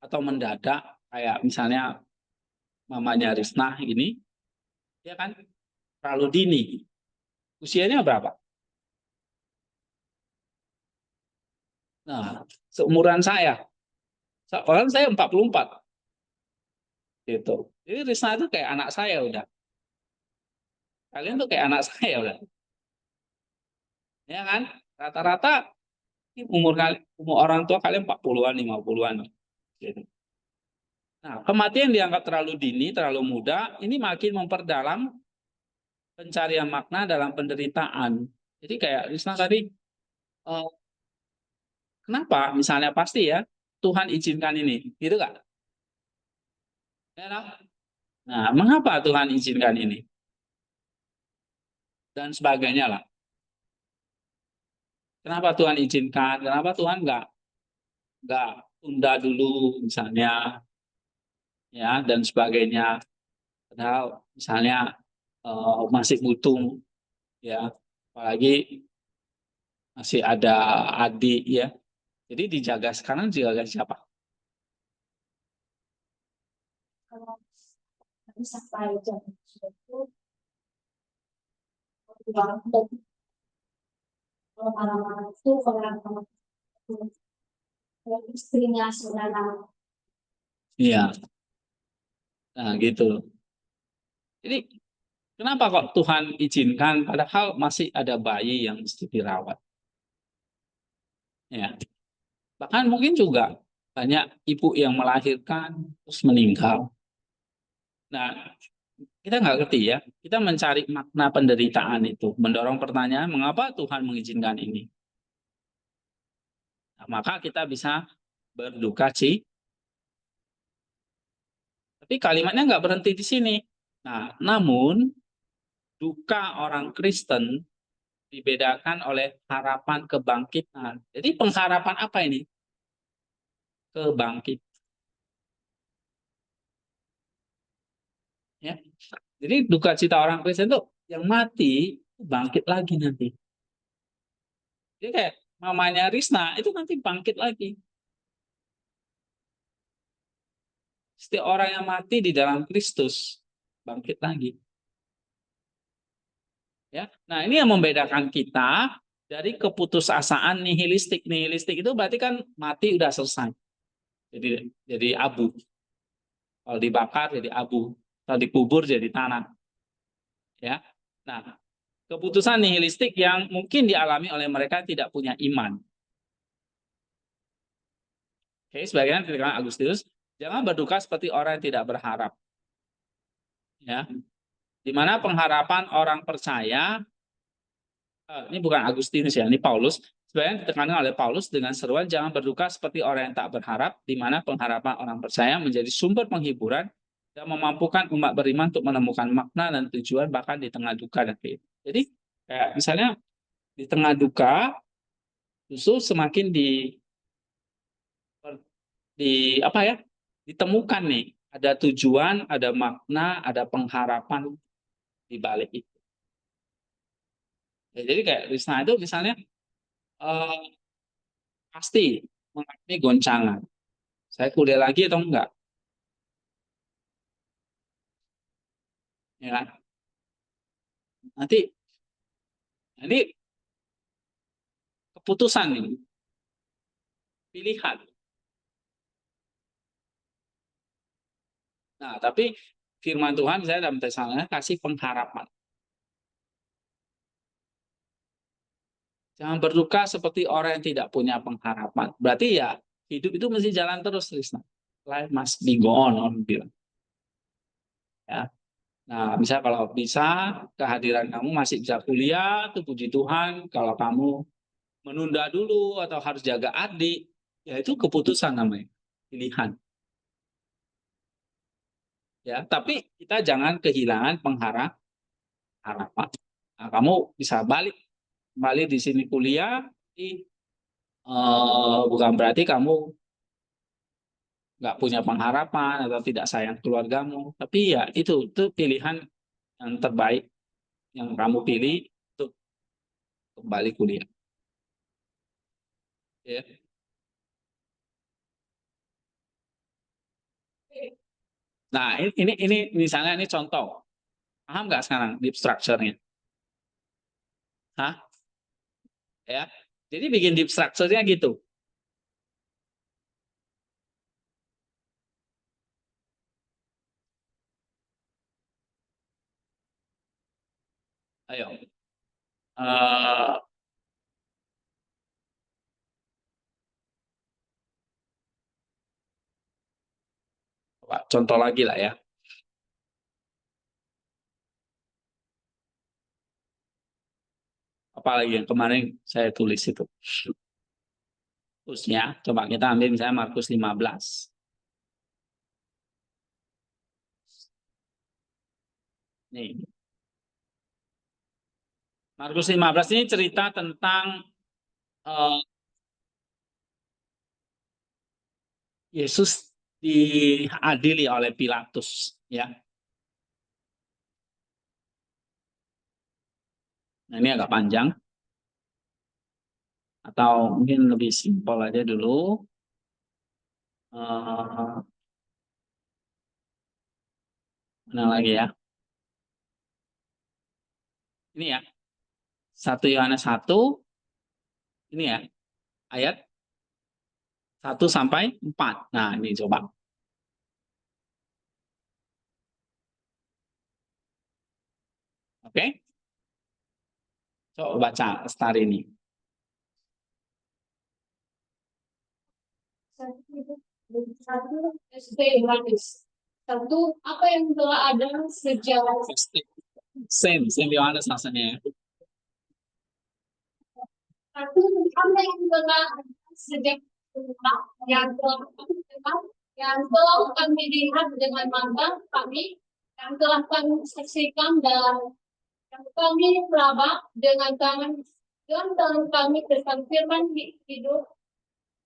atau mendadak, kayak misalnya mamanya Risna ini, ya kan, terlalu dini. Usianya berapa? Nah, seumuran saya. Orang saya 44. Gitu. Jadi Risna itu kayak anak saya udah. Kalian tuh kayak anak saya udah. Ya kan? Rata-rata umur orang tua kalian 40-an, 50-an. Gitu. Nah, kematian dianggap terlalu dini, terlalu muda, ini makin memperdalam pencarian makna dalam penderitaan. Jadi kayak Risna tadi, kenapa? Misalnya pasti ya, Tuhan izinkan ini, gitu kan? Ya, nah, mengapa Tuhan izinkan ini? Dan sebagainya lah. Kenapa Tuhan izinkan? Kenapa Tuhan nggak tunda dulu misalnya, ya dan sebagainya. Padahal misalnya masih butuh, ya, apalagi masih ada adik, ya. Jadi dijaga sekarang dijaga siapa? Kalau sampai jam itu banget. Kalau malam itu kalau istrinya saudara. Iya. Nah, gitu. Jadi kenapa kok Tuhan izinkan padahal masih ada bayi yang mesti dirawat? Ya. Bahkan mungkin juga banyak ibu yang melahirkan terus meninggal. Nah, kita nggak ngerti ya. Kita mencari makna penderitaan itu, mendorong pertanyaan mengapa Tuhan mengizinkan ini. Nah, maka kita bisa berduka cita. Tapi kalimatnya nggak berhenti di sini. Nah, namun duka orang Kristen dibedakan oleh harapan kebangkitan. Jadi pengharapan apa ini? Kebangkit. Ya. Jadi duka cita orang Kristen itu yang mati bangkit lagi nanti. Jadi kayak mamanya Risna itu nanti bangkit lagi. Setiap orang yang mati di dalam Kristus bangkit lagi. Ya. Nah, ini yang membedakan kita dari keputusasaan nihilistik. Nihilistik itu berarti kan mati udah selesai. Jadi abu. Kalau dibakar jadi abu, kalau dikubur jadi tanah. Ya. Nah, keputusan nihilistik yang mungkin dialami oleh mereka yang tidak punya iman. Oke, sebagian dikatakan Agustinus, jangan berduka seperti orang yang tidak berharap. Ya. Di mana pengharapan orang percaya, ini bukan Agustinus ya, ini Paulus, sebenarnya ditekankan oleh Paulus dengan seruan jangan berduka seperti orang yang tak berharap, di mana pengharapan orang percaya menjadi sumber penghiburan dan memampukan umat beriman untuk menemukan makna dan tujuan bahkan di tengah duka dan kehidupan. Jadi kayak misalnya di tengah duka justru semakin di apa ya, ditemukan nih ada tujuan, ada makna, ada pengharapan di balik itu. Ya, jadi kayak Risna itu misalnya eh, pasti mengalami goncangan. Saya kuliah lagi atau enggak? Ya kan? Nanti ini keputusan nih, pilihan. Nah, tapi firman Tuhan saya dalam Tesalonika kasih pengharapan. Jangan berduka seperti orang yang tidak punya pengharapan. Berarti ya hidup itu mesti jalan terus, Risna. Life must be go on, orang bilang. Ya. Nah, bisa kalau bisa kehadiran kamu masih bisa kuliah, tuh puji Tuhan. Kalau kamu menunda dulu atau harus jaga adik, ya itu keputusan namanya, pilihan. Ya, tapi kita jangan kehilangan harapan. Nah, kamu bisa balik kembali di sini kuliah, bukan berarti kamu nggak punya pengharapan atau tidak sayang keluargamu, tapi ya itu pilihan yang terbaik yang kamu pilih untuk kembali kuliah. Ya. Nah, ini misalnya ini contoh. Paham nggak sekarang deep structure-nya? Hah? Ya. Jadi bikin deep structure-nya gitu. Ayo. Eh, contoh lagi lah ya. Apalagi yang kemarin saya tulis itu. Khususnya, coba kita ambil misalnya Markus 15. Nih. Markus 15 ini cerita tentang Yesus diadili oleh Pilatus, ya. Nah, ini agak panjang. Atau mungkin lebih simpel aja dulu. Mana lagi ya? Ini ya. 1 Yohanes 1, ini ya. Ayat 1 sampai 4. Nah, ini coba. Oke? Coba baca start ini. Satu SD Yohanes. Satu, apa yang telah ada sejak Same Yohanes rasanya. satu, apa yang telah ada sejak yang telah kami lihat dengan mata kami, yang telah kami saksikan dan yang kami meraba dengan tangan dan tangan kami tentang firman hidup,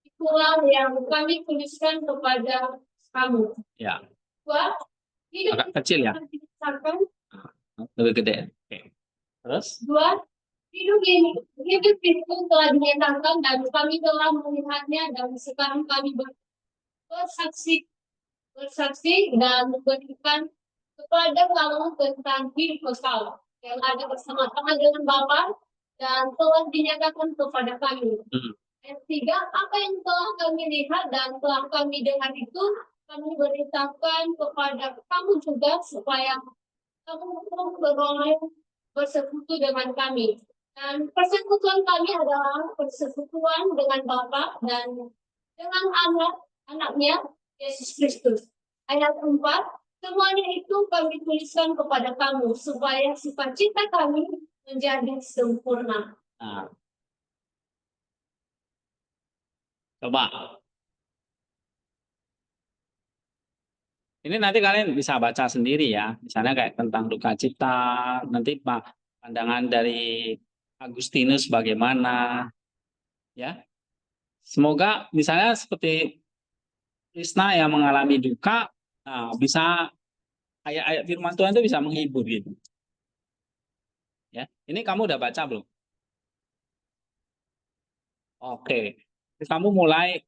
itulah yang kami tuliskan kepada kamu. Ya. Dua, hidup Agak kecil ya. Lebih gede. Oke. Terus? Dua, hidup itu telah dinyatakan dan kami telah melihatnya dan sekarang kami bersaksi dan memberikan kepada kamu tentang hidup kekal yang ada bersama-sama dengan Bapa dan telah dinyatakan kepada kami. Yang tiga, apa yang telah kami lihat dan telah kami dengar itu kami beritahukan kepada kamu juga supaya kamu beroleh bersekutu dengan kami. Dan persekutuan kami adalah persekutuan dengan Bapa dan dengan anaknya Yesus Kristus. Ayat 4, semuanya itu kami tuliskan kepada kamu supaya sukacita kami menjadi sempurna. Nah, Coba. Ini nanti kalian bisa baca sendiri ya. Misalnya kayak tentang duka cita, nanti pandangan dari Agustinus bagaimana, ya. Semoga misalnya seperti Krishna yang mengalami duka, nah, bisa ayat-ayat firman Tuhan itu bisa menghibur gitu. Ya, ini kamu udah baca belum? Oke, terus kamu mulai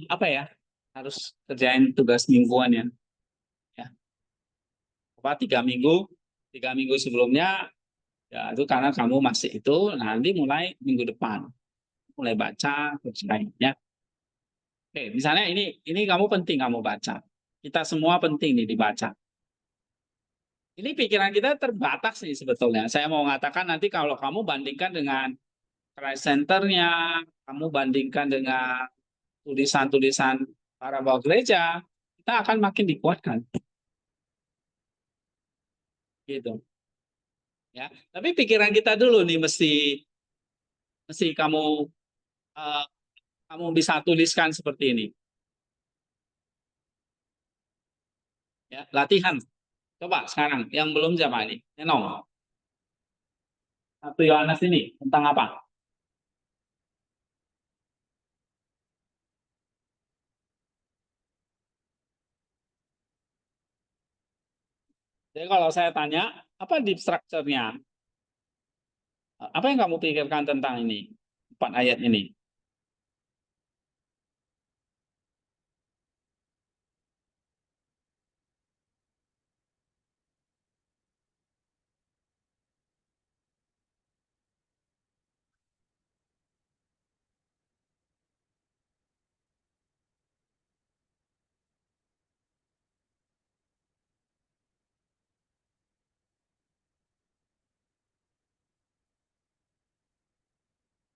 apa ya? Harus kerjain tugas mingguan ya. Ya, apa 3 minggu, 3 minggu sebelumnya ya itu karena kamu masih itu, nanti mulai minggu depan mulai baca kerjain ya. Oke, misalnya ini kamu penting kamu baca. Kita semua penting nih dibaca. Ini pikiran kita terbatas nih sebetulnya. Saya mau mengatakan nanti kalau kamu bandingkan dengan Christ Center-nya, kamu bandingkan dengan tulisan-tulisan para bawa gereja, kita akan makin dikuatkan. Gitu. Ya. Tapi pikiran kita dulu nih mesti eh, kamu bisa tuliskan seperti ini. Ya, latihan. Coba sekarang yang belum siapa ini? Nenong. 1 Yohanes ini tentang apa? Jadi kalau saya tanya, apa deep structure-nya? Apa yang kamu pikirkan tentang ini? 4 ayat ini.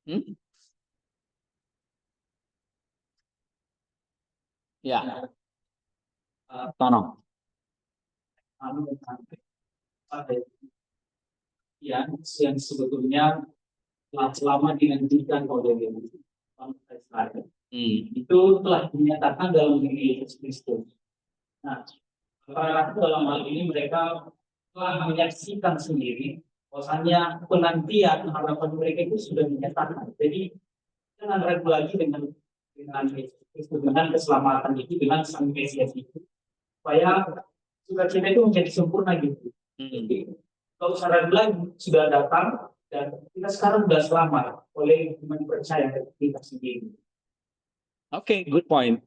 Hmm? Ya, Tono. Yang sebetulnya telah lama dinantikan oleh bangsa Israel. Itu telah dinyatakan dalam diri Yesus Kristus. Nah, para rasul dalam hal ini mereka telah menyaksikan sendiri bahwasanya penantian harapan mereka itu sudah dinyatakan. Jadi jangan ragu lagi dengan Yesus Kristus, dengan keselamatan itu, dengan sang Mesias itu, supaya sukacita itu menjadi sempurna gitu. Jadi, kalau usah ragu lagi, sudah datang dan kita sekarang sudah selamat oleh iman percaya kita sendiri. Oke, good point.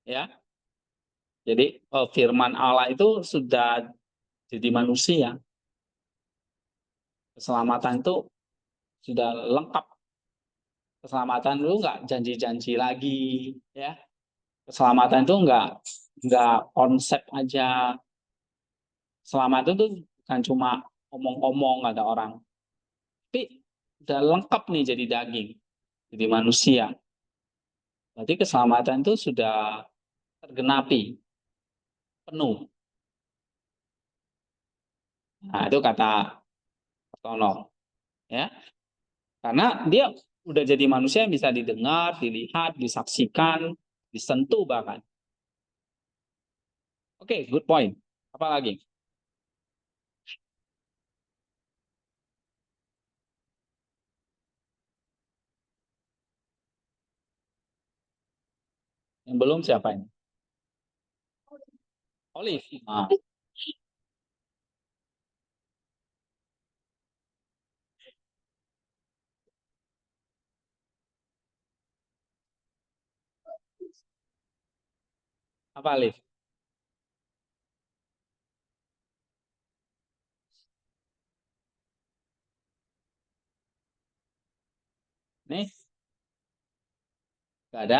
Ya. Jadi firman Allah itu sudah jadi manusia. Keselamatan itu sudah lengkap. Keselamatan itu nggak janji-janji lagi, ya. Keselamatan itu nggak konsep aja. Keselamatan itu bukan cuma omong-omong ada orang, tapi udah lengkap nih jadi daging, jadi manusia. Berarti keselamatan itu sudah tergenapi, penuh. Nah, itu kata Tono, ya. Karena dia udah jadi manusia yang bisa didengar, dilihat, disaksikan, disentuh bahkan. Oke, good point. Apa lagi? Yang belum siapa ini? Olive. Nah, apa Olive? Nih, nggak ada.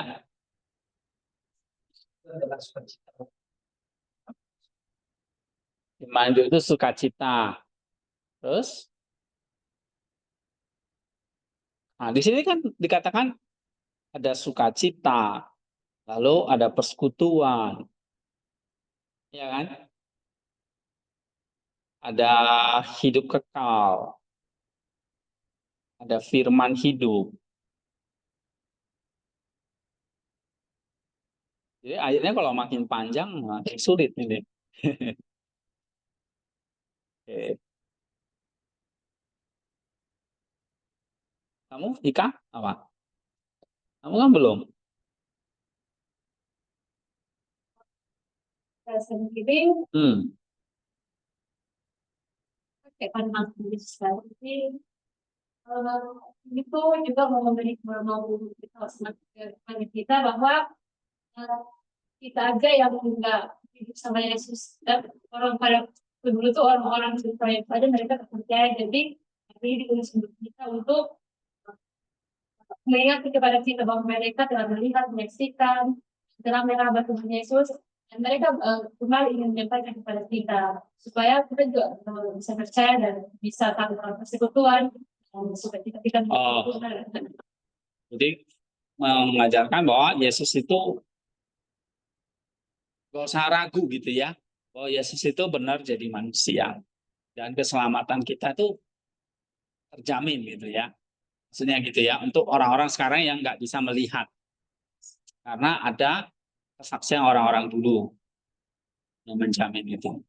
Iman itu sukacita. Terus, nah di sini kan dikatakan ada sukacita, lalu ada persekutuan, ya kan? Ada hidup kekal, ada firman hidup. Jadi akhirnya kalau makin panjang makin sulit ini. Oke. Kamu Ika apa? Kamu kan belum. Sendiri Hmm. kayak pandang jadi itu juga mau kita semangat kita bahwa kita aja yang enggak hidup sama Yesus dan orang pada dulu tuh orang-orang percaya pada mereka percaya jadi ini ditulis untuk kita untuk mengingat kepada kita bahwa mereka telah melihat menyaksikan telah meraba Tuhan Yesus dan mereka kembali ingin menyampaikan kepada kita supaya kita juga bisa percaya dan bisa tahu tentang persekutuan supaya kita Oh. Jadi mengajarkan bahwa Yesus itu gak usah ragu gitu ya, bahwa Yesus itu benar jadi manusia dan keselamatan kita tuh terjamin gitu ya. Maksudnya gitu ya, untuk orang-orang sekarang yang nggak bisa melihat karena ada kesaksian orang-orang dulu yang menjamin itu.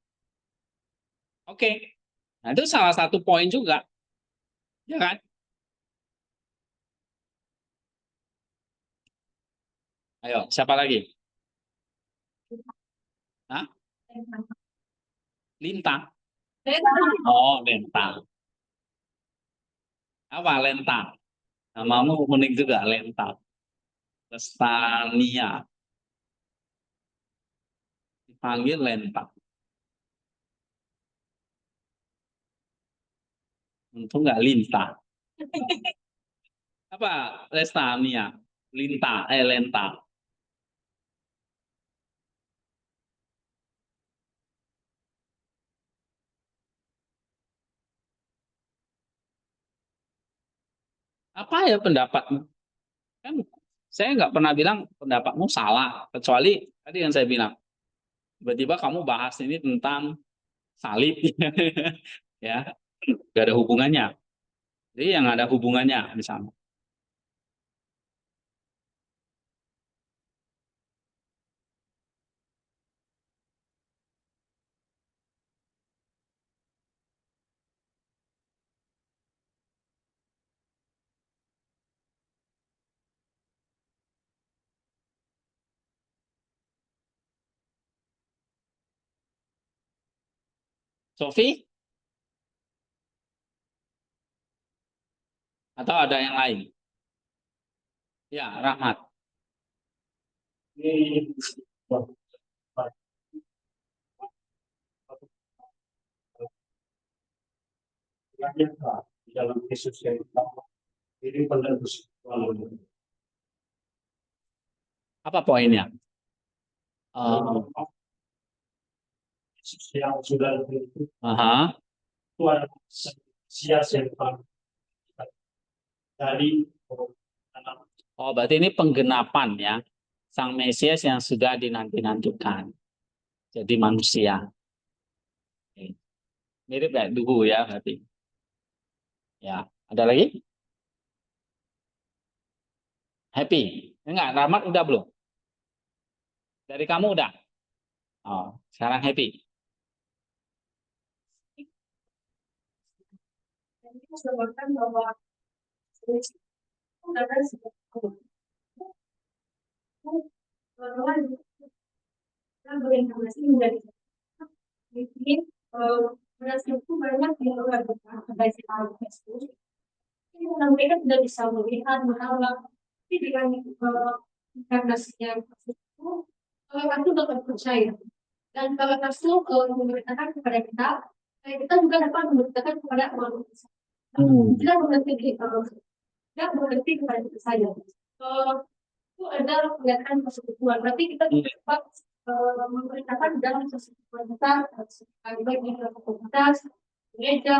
Oke, nah itu salah satu poin juga, ya kan? Ayo, siapa lagi? Hah? Lintang. Oh, Lintang. Apa Lentang? Namamu unik juga, Lentang. Lestania. Dipanggil Lentang. Untung nggak Lintang. Apa Lestania? Lentang. Apa ya pendapatmu? Kan saya nggak pernah bilang pendapatmu salah, kecuali tadi yang saya bilang. Tiba-tiba kamu bahas ini tentang salib, ya, nggak ada hubungannya. Jadi yang ada hubungannya misalnya. Sofi atau ada yang lain? Ya, Rahmat. Di dalam Yesus yang utama. Ini penebus lalu. Apa poinnya? Yesus yang sudah itu Aha. Tuhan sia-sia dari anak. Oh, berarti ini penggenapan ya. Sang Mesias yang sudah dinanti-nantikan. Jadi manusia. Oke. Mirip kayak dulu ya berarti. Ya, ada lagi? Happy? Enggak, Rahmat udah belum? Dari kamu udah? Oh, sekarang happy. dan kita sebutkan bahwa adalah kita berinformasi menjadi mungkin beras itu banyak di luar baik Facebook ini mereka tidak bisa melihat menolak tapi dengan informasinya itu mereka itu dapat percaya dan kalau itu memberitakan kepada kita kita juga dapat memberitakan kepada orang lain tidak berhenti tidak berhenti kepada kita saja itu adalah kelihatan persekutuan berarti kita dapat memberitakan dalam persekutuan kita baik di komunitas gereja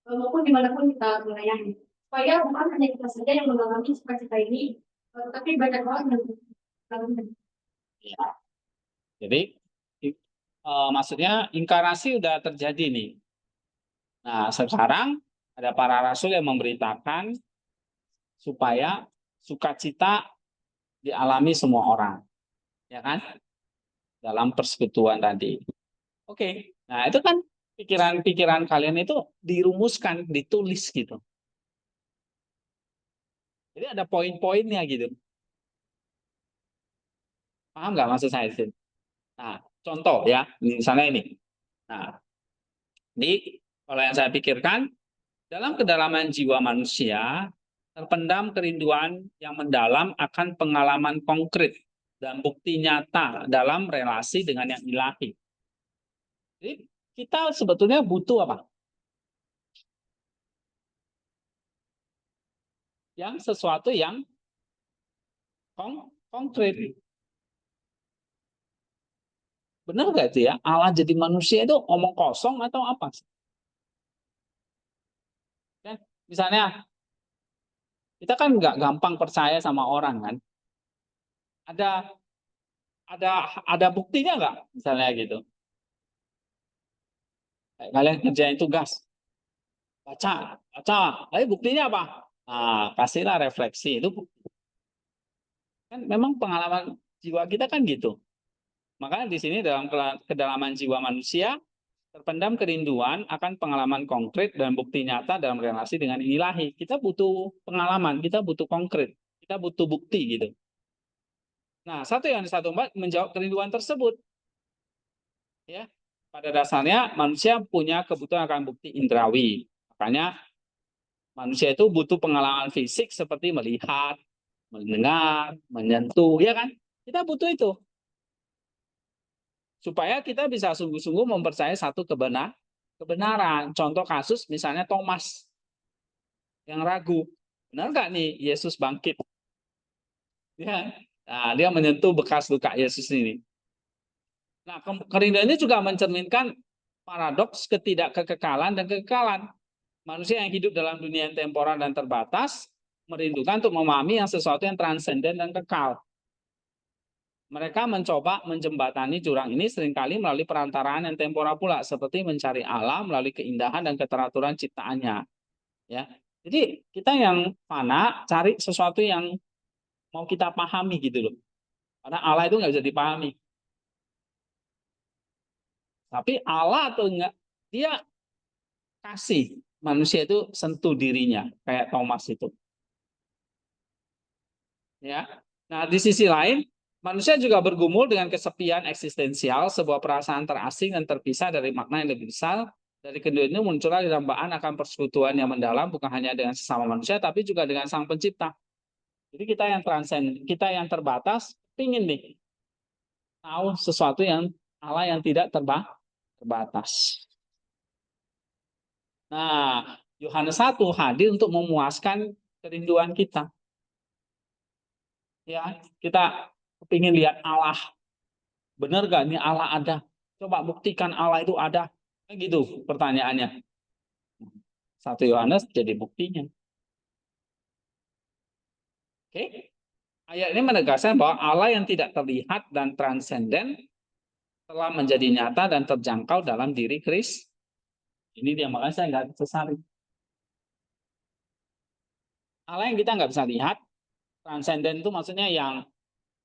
maupun dimanapun kita melayani supaya bukan hanya kita saja yang mengalami sukacita ini tapi banyak orang yang mengalami. Ya. Jadi maksudnya inkarnasi udah terjadi nih. Nah, sekarang ada para rasul yang memberitakan supaya sukacita dialami semua orang. ya kan? Dalam persekutuan tadi. Oke, nah itu kan pikiran-pikiran kalian itu dirumuskan, ditulis gitu. Jadi ada poin-poinnya gitu. Paham nggak maksud saya sih? Nah, contoh ya, misalnya ini. Nah, ini kalau yang saya pikirkan, dalam kedalaman jiwa manusia, terpendam kerinduan yang mendalam akan pengalaman konkret dan bukti nyata dalam relasi dengan yang ilahi. Jadi, kita sebetulnya butuh apa? Yang sesuatu yang konkret. Benar nggak itu ya? Allah jadi manusia itu omong kosong atau apa? Ya, misalnya, kita kan nggak gampang percaya sama orang kan. Ada ada ada buktinya nggak? Misalnya gitu. Kayak kalian kerjain tugas, baca. Buktinya apa? Nah, kasihlah refleksi. Itu kan memang pengalaman jiwa kita kan gitu. Makanya di sini dalam kedalaman jiwa manusia terpendam kerinduan akan pengalaman konkret dan bukti nyata dalam relasi dengan ilahi. Kita butuh pengalaman, kita butuh konkret, kita butuh bukti gitu. Nah, 1 Yohanes 1:4 menjawab kerinduan tersebut. Ya, pada dasarnya manusia punya kebutuhan akan bukti indrawi. Makanya manusia itu butuh pengalaman fisik seperti melihat, mendengar, menyentuh, ya kan? Kita butuh itu supaya kita bisa sungguh-sungguh mempercayai satu kebenaran. Contoh kasus misalnya Thomas yang ragu, benar nggak nih Yesus bangkit? Ya, nah, dia menyentuh bekas luka Yesus ini. Nah, kerinduan ini juga mencerminkan paradoks ketidakkekekalan dan kekekalan. Manusia yang hidup dalam dunia yang temporal dan terbatas merindukan untuk memahami yang sesuatu yang transenden dan kekal. Mereka mencoba menjembatani jurang ini seringkali melalui perantaraan yang temporal pula, seperti mencari Allah melalui keindahan dan keteraturan ciptaannya. Ya, jadi kita yang fana cari sesuatu yang mau kita pahami gitu loh. Karena Allah itu nggak bisa dipahami. Tapi Allah tuh enggak, dia kasih manusia itu sentuh dirinya kayak Thomas itu. Ya. Nah, di sisi lain, manusia juga bergumul dengan kesepian eksistensial, sebuah perasaan terasing dan terpisah dari makna yang lebih besar. Dari kedua ini muncullah dambaan akan persekutuan yang mendalam, bukan hanya dengan sesama manusia, tapi juga dengan Sang Pencipta. Jadi kita yang transenden, kita yang terbatas, ingin nih tahu sesuatu yang Allah yang tidak terbatas. Nah, Yohanes 1 hadir untuk memuaskan kerinduan kita. Ya, kita ingin lihat Allah. Benar gak ini Allah ada? Coba buktikan Allah itu ada. Gitu pertanyaannya. 1 Yohanes jadi buktinya. Oke. Ayat ini menegaskan bahwa Allah yang tidak terlihat dan transenden telah menjadi nyata dan terjangkau dalam diri Kristus. Ini dia, makanya saya nggak sesali. Allah yang kita nggak bisa lihat, transenden itu maksudnya yang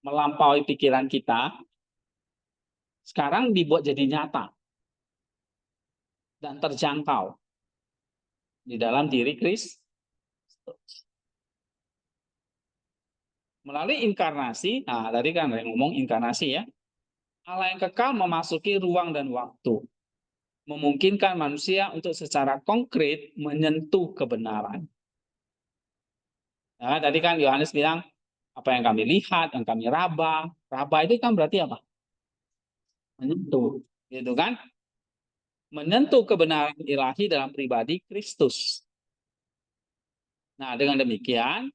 melampaui pikiran kita, sekarang dibuat jadi nyata dan terjangkau di dalam diri Kristus. Melalui inkarnasi, nah tadi kan ngomong inkarnasi ya, Allah yang kekal memasuki ruang dan waktu, memungkinkan manusia untuk secara konkret menyentuh kebenaran. Nah, tadi kan Yohanes bilang, apa yang kami lihat, yang kami raba itu kan berarti apa? Menyentuh, gitu kan? Menyentuh kebenaran ilahi dalam pribadi Kristus. Nah, dengan demikian,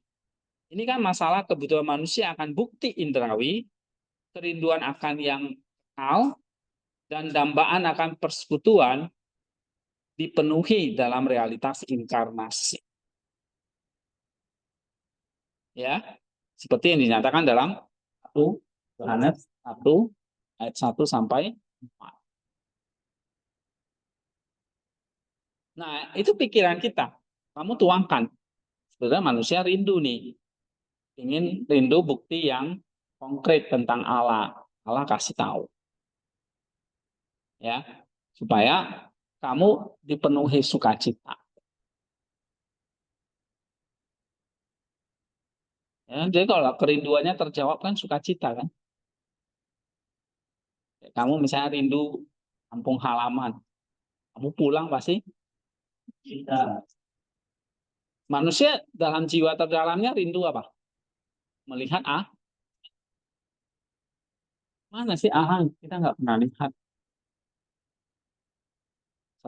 ini kan masalah kebutuhan manusia akan bukti indrawi, kerinduan akan yang kekal, dan dambaan akan persekutuan dipenuhi dalam realitas inkarnasi. Ya, seperti yang dinyatakan dalam 1 Yohanes 1 ayat 1 sampai 4. Nah, itu pikiran kita. Kamu tuangkan. Sebenarnya manusia rindu nih. Ingin rindu bukti yang konkret tentang Allah. Allah kasih tahu. Ya, supaya kamu dipenuhi sukacita. Ya, jadi kalau kerinduannya terjawab kan sukacita kan. Kamu misalnya rindu kampung halaman, kamu pulang pasti kita. Manusia dalam jiwa terdalamnya rindu apa? Melihat mana sih Allah? Kita nggak pernah lihat.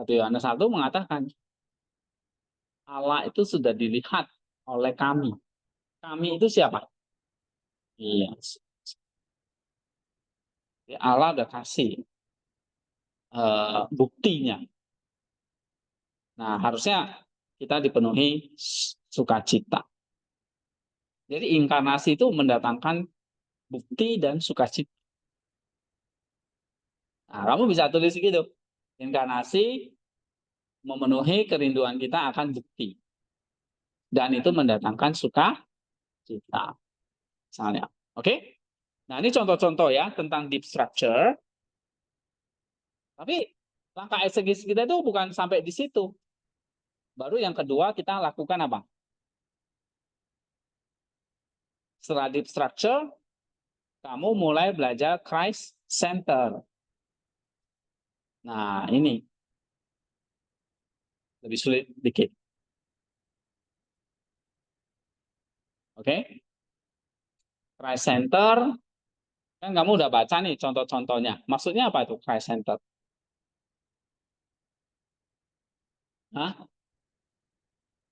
1 Yohanes 1 mengatakan Allah itu sudah dilihat oleh kami. Kami itu siapa? Iya. Allah udah kasih buktinya. Nah, harusnya kita dipenuhi sukacita. Jadi inkarnasi itu mendatangkan bukti dan sukacita. Nah, kamu bisa tulis gitu. Inkarnasi memenuhi kerinduan kita akan bukti. Dan itu mendatangkan sukacita. Misalnya. Oke? Nah, ini contoh-contoh ya tentang deep structure. Tapi langkah eksegesi kita itu bukan sampai di situ. Baru yang kedua kita lakukan apa? Setelah deep structure, kamu mulai belajar Christ Center. Nah, ini lebih sulit dikit. Oke? Christ Center, kan kamu udah baca nih contoh-contohnya. Maksudnya apa itu Christ Center? Hah?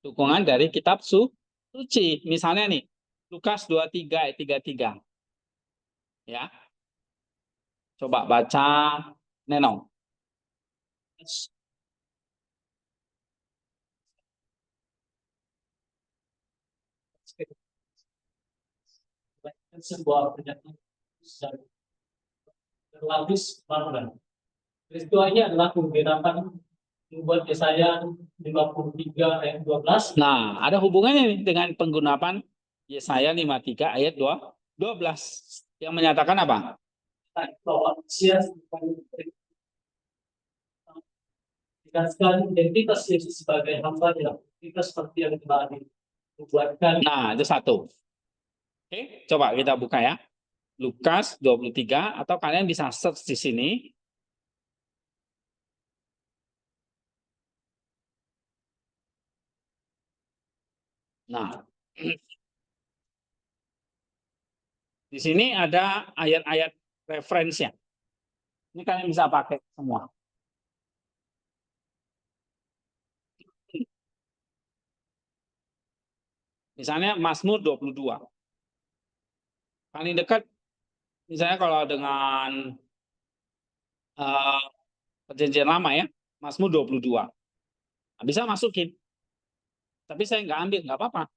Dukungan dari kitab suci. Misalnya nih, Lukas 23 ayat 33. Ya. Coba baca Nenong. Sebuah pernyataan berlapis barulan. Peristiwa ini adalah pembedakan membuat Yesaya 53 ayat 12. Nah, ada hubungannya nih dengan penggunaan Yesaya 53 ayat 12 yang menyatakan apa? Bahwa Mesias dikasihkan identitas Yesus sebagai hamba dalam kita seperti yang telah dibuatkan. Nah, itu satu. Oke, coba kita buka ya. Lukas 23 atau kalian bisa search di sini. Nah, di sini ada ayat-ayat referensinya. Ini kalian bisa pakai semua. Misalnya Mazmur 22. Paling dekat, misalnya kalau dengan perjanjian lama ya, Mazmur 22. Nah, bisa masukin. Tapi saya nggak ambil, nggak apa-apa.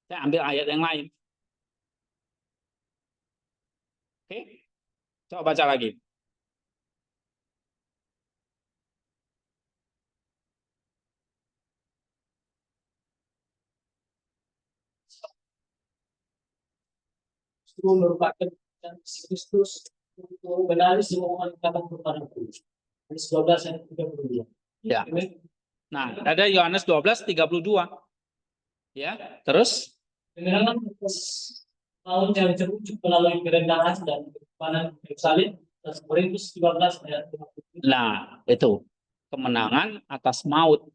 Saya ambil ayat yang lain. Oke, coba baca lagi. Itu merupakan Kristus untuk membenahi semua kata kepadaku. Ayat 12 ayat 32. Ya. Nah, ada Yohanes 12:32. Ya, terus Kemenangan atas tahun yang terujuk melalui kerendahan dan kepanan Yerusalem. Korintus 15 ayat 27. nah, itu kemenangan atas maut.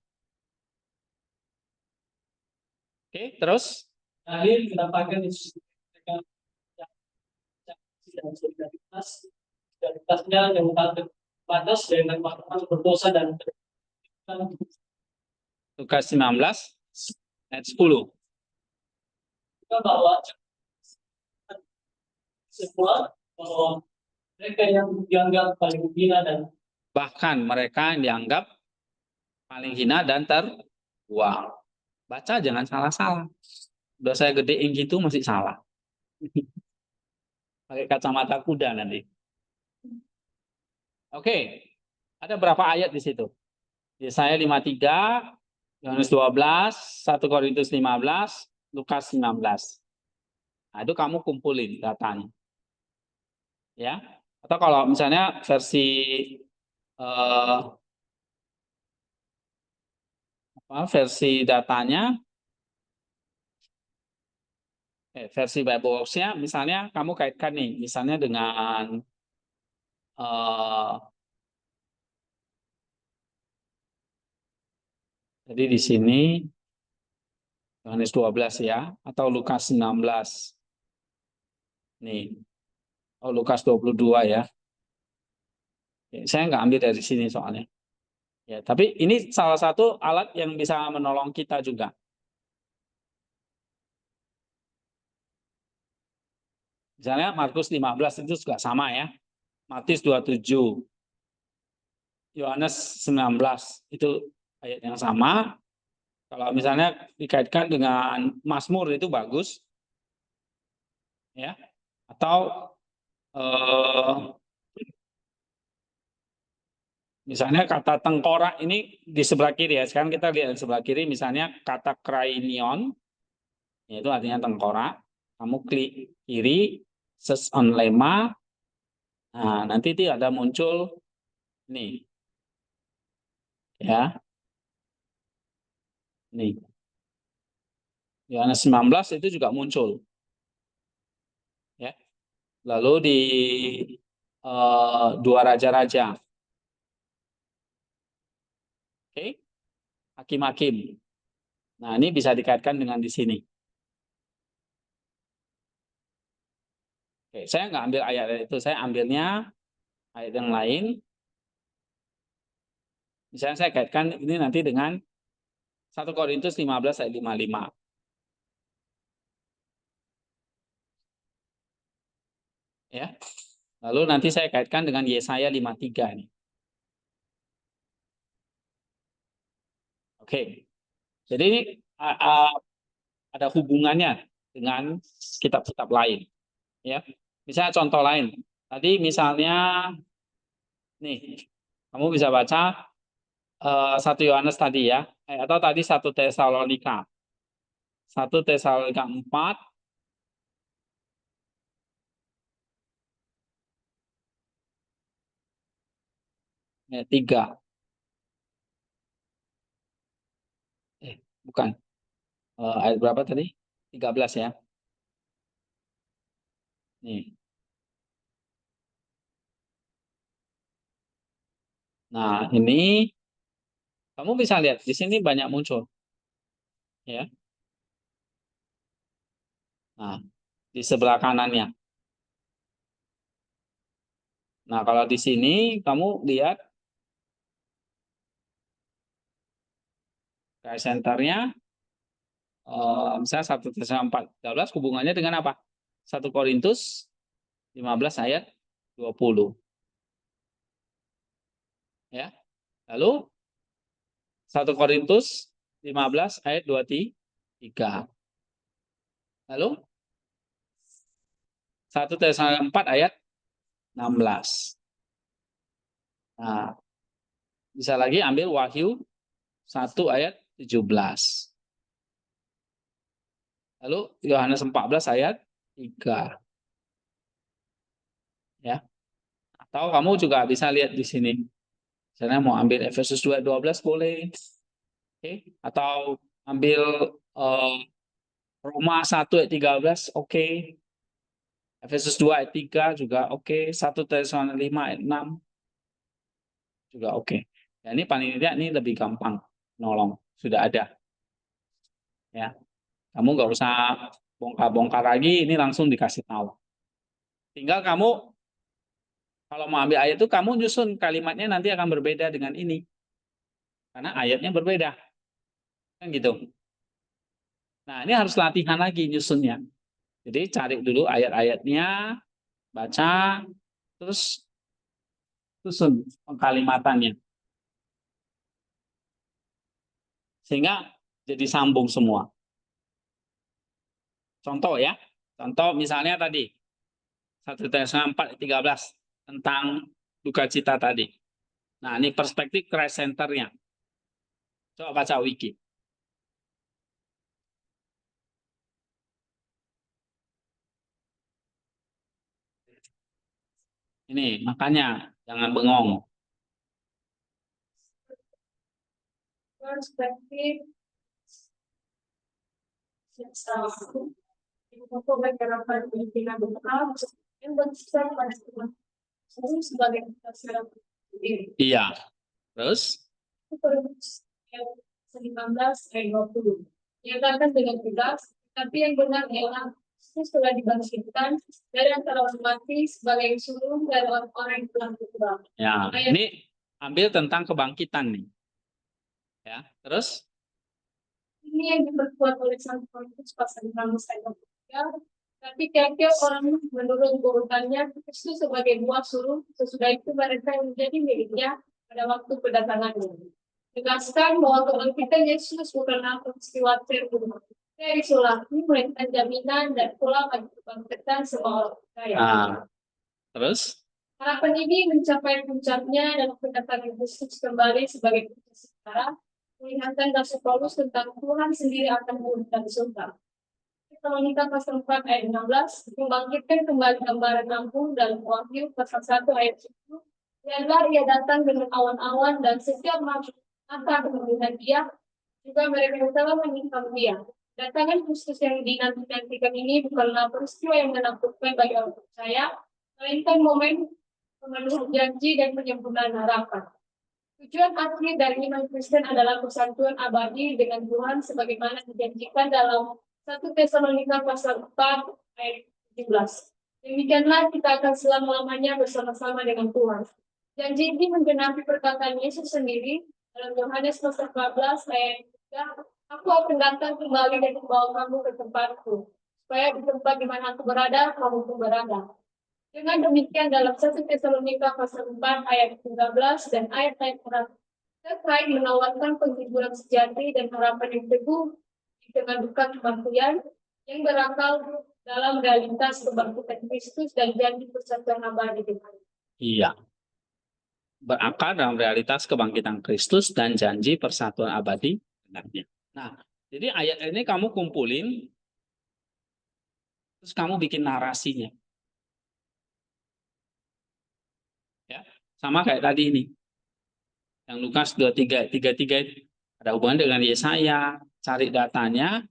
Oke, terus Akhir kedapatkan Yesus dan solidaritasnya yang batas dengan makanan berdosa dan Lukas 19 ayat 10. kita bahwa semua bahwa mereka yang dianggap paling hina dan Bahkan mereka yang dianggap paling hina dan terbuang. Baca jangan salah-salah. Udah saya gedein gitu masih salah. Pakai kacamata kuda nanti. Oke. Ada berapa ayat di situ? Yesaya 53, Yohanes 12, 1 Korintus 15, Lukas 19. Nah, itu kamu kumpulin datanya. ya. Atau kalau misalnya versi versi datanya, versi web box-nya, misalnya kamu kaitkan nih, misalnya dengan jadi di sini Yohanes 12 ya, atau Lukas 19. Nih, oh Lukas 22 ya. Saya nggak ambil dari sini soalnya. Ya, tapi ini salah satu alat yang bisa menolong kita juga. Misalnya Markus 15 itu juga sama ya. Matius 27, Yohanes 19 itu ayat yang sama. Kalau misalnya dikaitkan dengan Mazmur itu bagus, ya. Atau misalnya kata tengkorak ini di sebelah kiri ya. Sekarang kita lihat di sebelah kiri, misalnya kata krainion, yaitu artinya tengkorak. Kamu klik kiri, search on lemma. Nah, nanti itu ada muncul nih, ya, nih. Yohanes 19 itu juga muncul, ya. Lalu di dua raja-raja, oke, hakim-hakim. Nah, ini bisa dikaitkan dengan di sini. Oke, saya nggak ambil ayat itu, saya ambilnya ayat yang lain. Misalnya saya kaitkan ini nanti dengan 1 Korintus 15 ayat 55. Ya. Lalu nanti saya kaitkan dengan Yesaya 53 nih. Oke. Jadi ini ada hubungannya dengan kitab-kitab lain, ya. Misalnya contoh lain. Tadi misalnya nih, kamu bisa baca 1 Yohanes tadi ya, atau tadi 1 Tesalonika. 1 Tesalonika 4 ayat 3. Bukan. Ayat berapa tadi? 13 ya. Nih. Nah, ini kamu bisa lihat di sini banyak muncul, ya. Nah, di sebelah kanannya. Nah, kalau di sini kamu lihat kayak senternya, misalnya 1 Tesalonika 14 hubungannya dengan apa? 1 Korintus 15 ayat 20. Ya. Lalu 1 Korintus 15 ayat 23. Lalu 1 Tesalonika 4 ayat 16. Nah, bisa lagi ambil Wahyu 1 ayat 17. Lalu Yohanes 14 ayat 3. Ya. Atau kamu juga bisa lihat di sini. Misalnya mau ambil Efesus 2:12 boleh. Oke. Atau ambil Roma 1 ayat 13, oke. Efesus 2 ayat 3 juga oke. 1 Tesalonika 5 ayat 6 juga oke. Ya, ini paling tidak ini lebih gampang nolong. Sudah ada. Ya. Kamu nggak usah bongkar-bongkar lagi, ini langsung dikasih tahu. Tinggal kamu kalau mau ambil ayat itu kamu nyusun kalimatnya nanti akan berbeda dengan ini. Karena ayatnya berbeda. Kan gitu. Nah, ini harus latihan lagi nyusunnya. Jadi cari dulu ayat-ayatnya, baca, terus susun kalimatannya. Sehingga jadi sambung semua. Contoh ya. Contoh misalnya tadi 1 Tesalonika 4:13 tentang duka cita tadi. Nah, ini perspektif Christ Center-nya. Coba baca wiki. Ini makanya jangan bengong. Perspektif yang besar pada sebagai Iya. Terus? 19 ayat 20. Nyatakan dengan tegas, tapi yang benar ialah Kristus telah dibangkitkan dari antara orang mati sebagai sulung dari orang-orang yang telah berubah. Ya, ini ambil tentang kebangkitan nih. Ya, terus? Ini yang diperkuat oleh Santo Paulus pasal 16 ayat 23. Tapi tiap-tiap orang menurut urutannya Kristus sebagai buah sulung, sesudah itu mereka yang menjadi miliknya pada waktu kedatangannya. Tegaskan bahwa kebangkitan Yesus bukanlah peristiwa dari sulami, melainkan jaminan dan pula bagi kebangkitan semua orang percaya. Terus? Harapan ini mencapai puncaknya dalam kedatangan Yesus kembali sebagai Kristus sekarang, melihatkan Rasul Paulus tentang Tuhan sendiri akan turun dari surga. Tesalonika pasal 4 ayat 16 membangkitkan kembali gambaran ampun dalam Wahyu pasal 1 ayat 10. Lihatlah ia datang dengan awan-awan dan setiap makhluk akan melihat dia, juga mereka telah menyimpan dia. Datangan Kristus yang dinantikan ini bukanlah peristiwa yang menakutkan bagi orang percaya, melainkan momen pemenuhan janji dan penyempurnaan harapan. Tujuan akhir dari iman Kristen adalah persatuan abadi dengan Tuhan sebagaimana dijanjikan dalam 1 Tesalonika pasal 4 ayat 17. Demikianlah kita akan selama-lamanya bersama-sama dengan Tuhan. Janji ini menggenapi perkataan Yesus sendiri dalam Yohanes pasal 14 ayat 3, aku akan datang kembali dan membawa kamu ke tempatku, supaya di tempat di mana aku berada, kamu pun berada. Dengan demikian dalam 1 Tesalonika pasal 4 ayat 13 dan ayat-ayat terkait menawarkan penghiburan sejati dan harapan yang teguh di tengah duka kematian yang berakal dalam realitas kebangkitan Kristus dan janji persatuan abadi dengan. Iya. Berakar dalam realitas kebangkitan Kristus dan janji persatuan abadi dengannya. Nah, jadi ayat ini kamu kumpulin, terus kamu bikin narasinya. Ya, sama kayak tadi ini. Yang Lukas 23, 33 itu ada hubungan dengan Yesaya, cari datanya,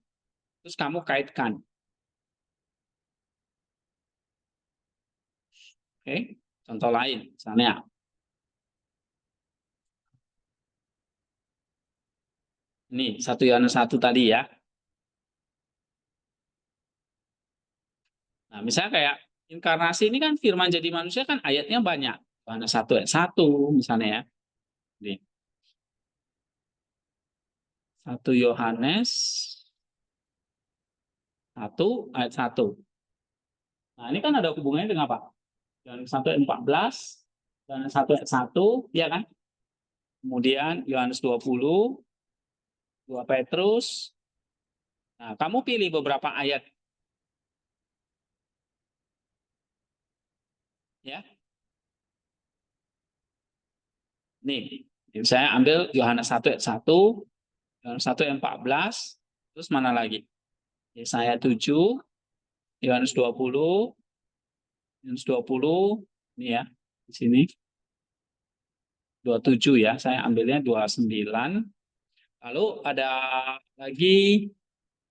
terus kamu kaitkan. Oke, contoh lain, misalnya. Ini 1 Yohanes 1 tadi ya. Nah, misalnya kayak inkarnasi ini kan firman jadi manusia kan ayatnya banyak. Yohanes 1 ayat 1 misalnya ya. Ini. 1 Yohanes 1 ayat 1. Nah, ini kan ada hubungannya dengan apa? Yohanes 1 ayat 14, Yohanes 1 ayat 1, ya kan? Kemudian Yohanes 20, 2 Petrus. Nah, kamu pilih beberapa ayat. Ya. Nih, saya ambil Yohanes 1 ayat 1, Yohanes 1 ayat 14, terus mana lagi? Yesaya 7, Yohanes 20, Yohanes 20, ini ya, di sini. 27 ya, saya ambilnya 29. Lalu ada lagi,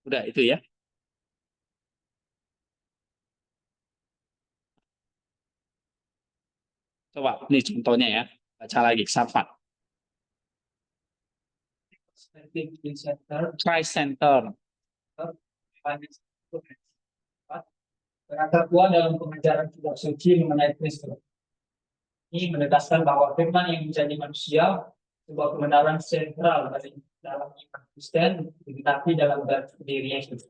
udah itu ya. Coba, ini contohnya ya. Baca lagi, Safat. Christ Center. Beragam dalam pengajaran kitab suci mengenai Kristus. Ini menegaskan bahwa firman yang menjadi manusia sebuah kebenaran sentral dalam iman Kristen, tetapi dalam diri Yesus.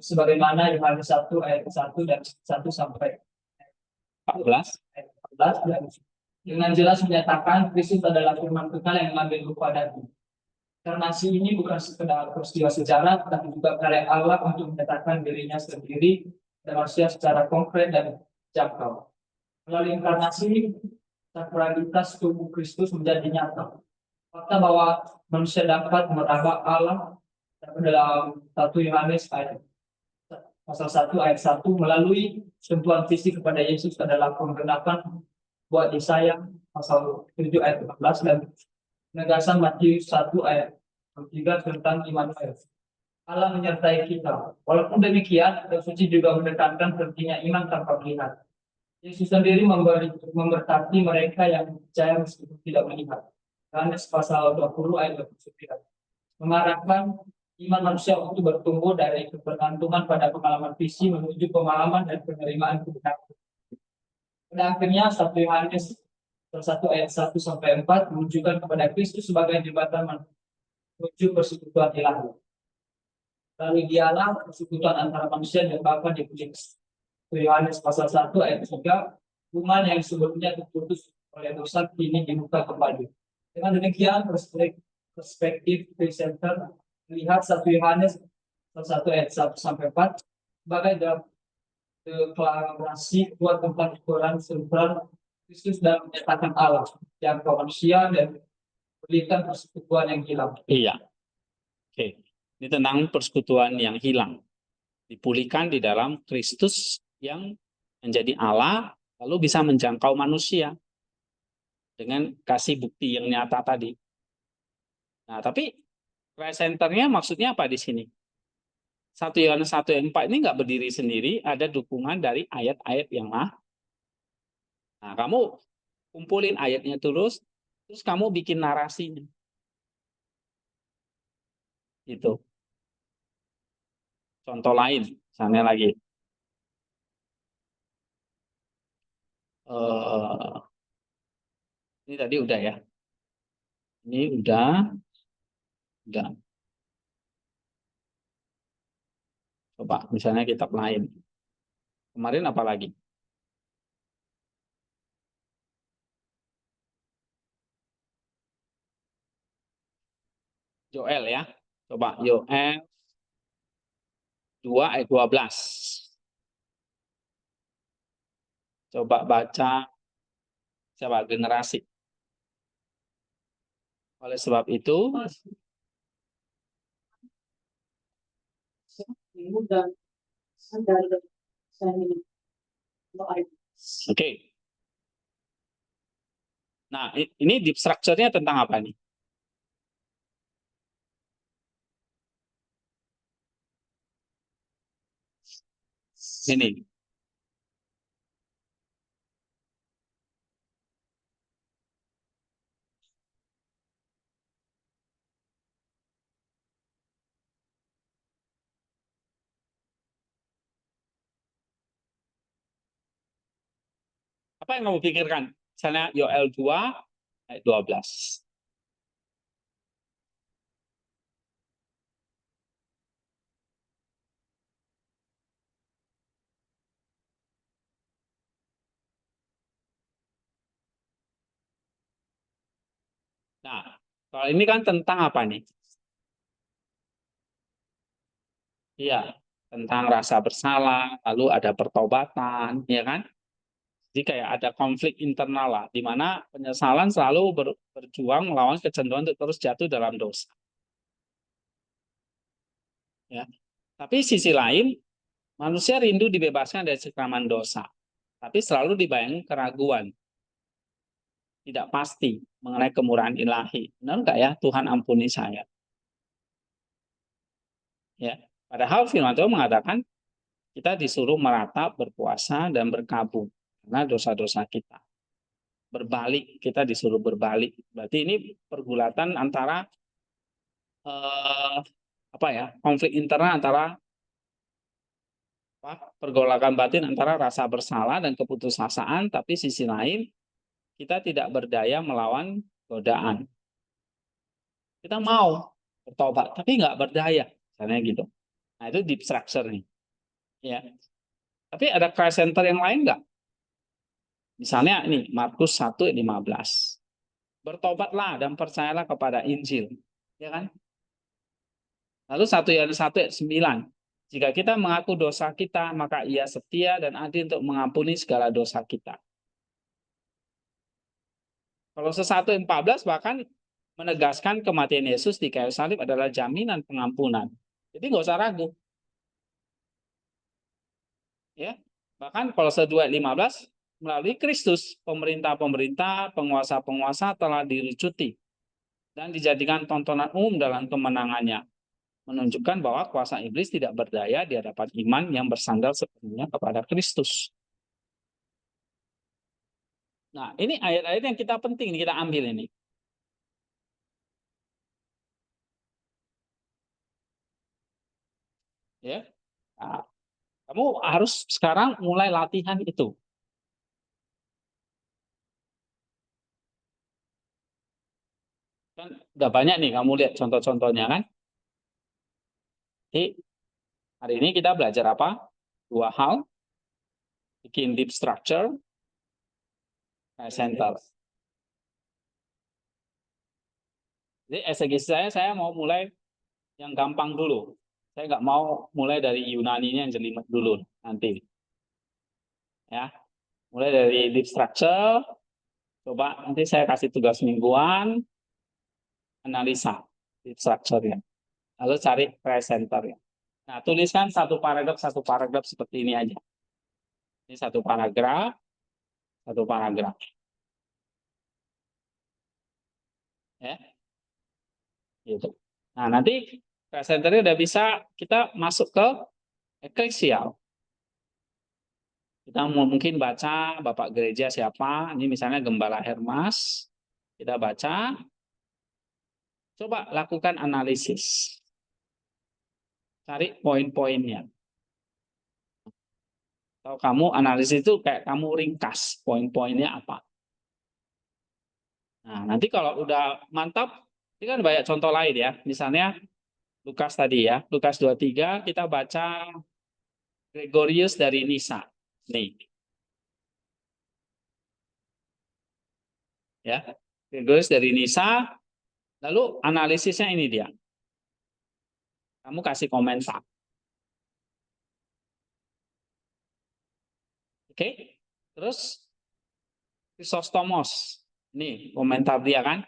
Sebagaimana Yohanes 1 ayat 1 dan 1 sampai 14. ayat 14 dan dengan jelas menyatakan Kristus adalah firman Tuhan yang mengambil rupa daging. Inkarnasi ini bukan sekedar peristiwa sejarah, tapi juga karya Allah untuk menyatakan dirinya sendiri dan manusia secara konkret dan jangkau. Melalui inkarnasi, sakralitas tubuh Kristus menjadi nyata. Fakta bahwa manusia dapat meraba Allah dalam 1 Yohanes ayat pasal 1 ayat 1 melalui sentuhan fisik kepada Yesus adalah penggenapan buat Yesaya pasal 7 ayat 14 dan penegasan Matius 1 ayat 3 tentang Immanuel. Allah menyertai kita. Walaupun demikian, Kitab Suci juga menekankan pentingnya iman tanpa melihat. Yesus sendiri memberkati mereka yang percaya meskipun tidak melihat. Yohanes pasal 20 ayat 29. Mengarahkan iman manusia untuk bertumbuh dari kebergantungan pada pengalaman visi menuju pemahaman dan penerimaan kebenaran. Pada akhirnya 1 Yohanes 1 ayat 1 sampai 4 menunjukkan kepada Kristus sebagai jembatan menuju persekutuan ilahi. Lalu dialah persekutuan antara manusia dan Bapa di puji Kristus. Yohanes pasal 1 ayat 3, hubungan yang sebelumnya terputus oleh dosa kini dibuka kembali. Dengan demikian perspektif presenter melihat 1 Yohanes 1 ayat 1 sampai 4 sebagai deklarasi kuat tentang ukuran sentral Kristus dan menyatakan Allah yang manusia dan berikan persekutuan yang hilang. Iya. Oke. Ini tentang persekutuan yang hilang. Dipulihkan di dalam Kristus yang menjadi Allah, lalu bisa menjangkau manusia dengan kasih bukti yang nyata tadi. Nah, tapi Christ Center-nya maksudnya apa di sini? 1 Yohanes 1 ayat 4 ini nggak berdiri sendiri, ada dukungan dari ayat-ayat yang lain. Nah, kamu kumpulin ayatnya terus kamu bikin narasinya. Itu. Contoh lain, misalnya lagi. Ini tadi udah ya. Ini udah. Coba, misalnya kitab lain. Kemarin apa lagi? Yoel ya. Coba, Yoel 2 ayat 12. Coba baca siapa generasi. Oleh sebab itu, oke. Nah, ini deep structure-nya tentang apa nih? Ini. Apa yang kamu pikirkan? Misalnya Yoel 2 ayat 12. Nah, kalau ini kan tentang apa nih? Iya, tentang rasa bersalah, lalu ada pertobatan, ya kan? Jadi kayak ada konflik internal lah, di mana penyesalan selalu berjuang melawan kecenderungan untuk terus jatuh dalam dosa. Ya. Tapi sisi lain, manusia rindu dibebaskan dari cengkraman dosa, tapi selalu dibayangi keraguan, tidak pasti mengenai kemurahan ilahi. Benar nggak ya, Tuhan ampuni saya? Ya. Padahal firman Tuhan mengatakan kita disuruh meratap, berpuasa, dan berkabung karena dosa-dosa kita. Berbalik, kita disuruh berbalik. Berarti ini pergulatan antara konflik internal antara pergolakan batin antara rasa bersalah dan keputusasaan, tapi sisi lain kita tidak berdaya melawan godaan. Kita mau bertobat, tapi nggak berdaya, misalnya gitu. Nah, itu deep structure nih. Ya. Tapi ada Christ Center yang lain nggak? Misalnya ini Markus 1:15. Bertobatlah dan percayalah kepada Injil, ya kan? Lalu 1 Yohanes 1:9. Jika kita mengaku dosa kita, maka Ia setia dan adil untuk mengampuni segala dosa kita. Kalau 1:14 bahkan menegaskan kematian Yesus di kayu salib adalah jaminan pengampunan. Jadi nggak usah ragu. Ya, bahkan Kolose 2:15 melalui Kristus pemerintah-pemerintah, penguasa-penguasa telah dilucuti dan dijadikan tontonan umum dalam kemenangannya, menunjukkan bahwa kuasa iblis tidak berdaya di hadapan iman yang bersandar sepenuhnya kepada Kristus. Nah, ini ayat-ayat yang kita penting kita ambil ini. Ya. Nah, kamu harus sekarang mulai latihan itu. Kan udah banyak nih kamu lihat contoh-contohnya kan. Jadi hari ini kita belajar apa? Dua hal. Bikin deep structure, center. Jadi eksegesi saya mau mulai yang gampang dulu. Saya nggak mau mulai dari Yunaninya yang jelimet dulu nanti. Ya, mulai dari deep structure. Coba nanti saya kasih tugas mingguan, analisa deep structure ya. Lalu cari presenter ya. Nah, tuliskan satu paragraf seperti ini aja. Ini satu paragraf, satu paragraf. Ya, gitu. Nah, nanti presenternya udah bisa kita masuk ke eklesial. Kita mungkin baca Bapak Gereja siapa, ini misalnya Gembala Hermas, kita baca, coba lakukan analisis, cari poin-poinnya. Kalau kamu analisis itu kayak kamu ringkas poin-poinnya apa. Nah, nanti kalau udah mantap, ini kan banyak contoh lain ya, misalnya Lukas tadi ya, Lukas 23 kita baca Gregorius dari Nisa. Nih. Ya. Gregorius dari Nisa, lalu analisisnya ini dia. Kamu kasih komentar. Oke. Terus Chrysostomos. Nih, komentar dia kan.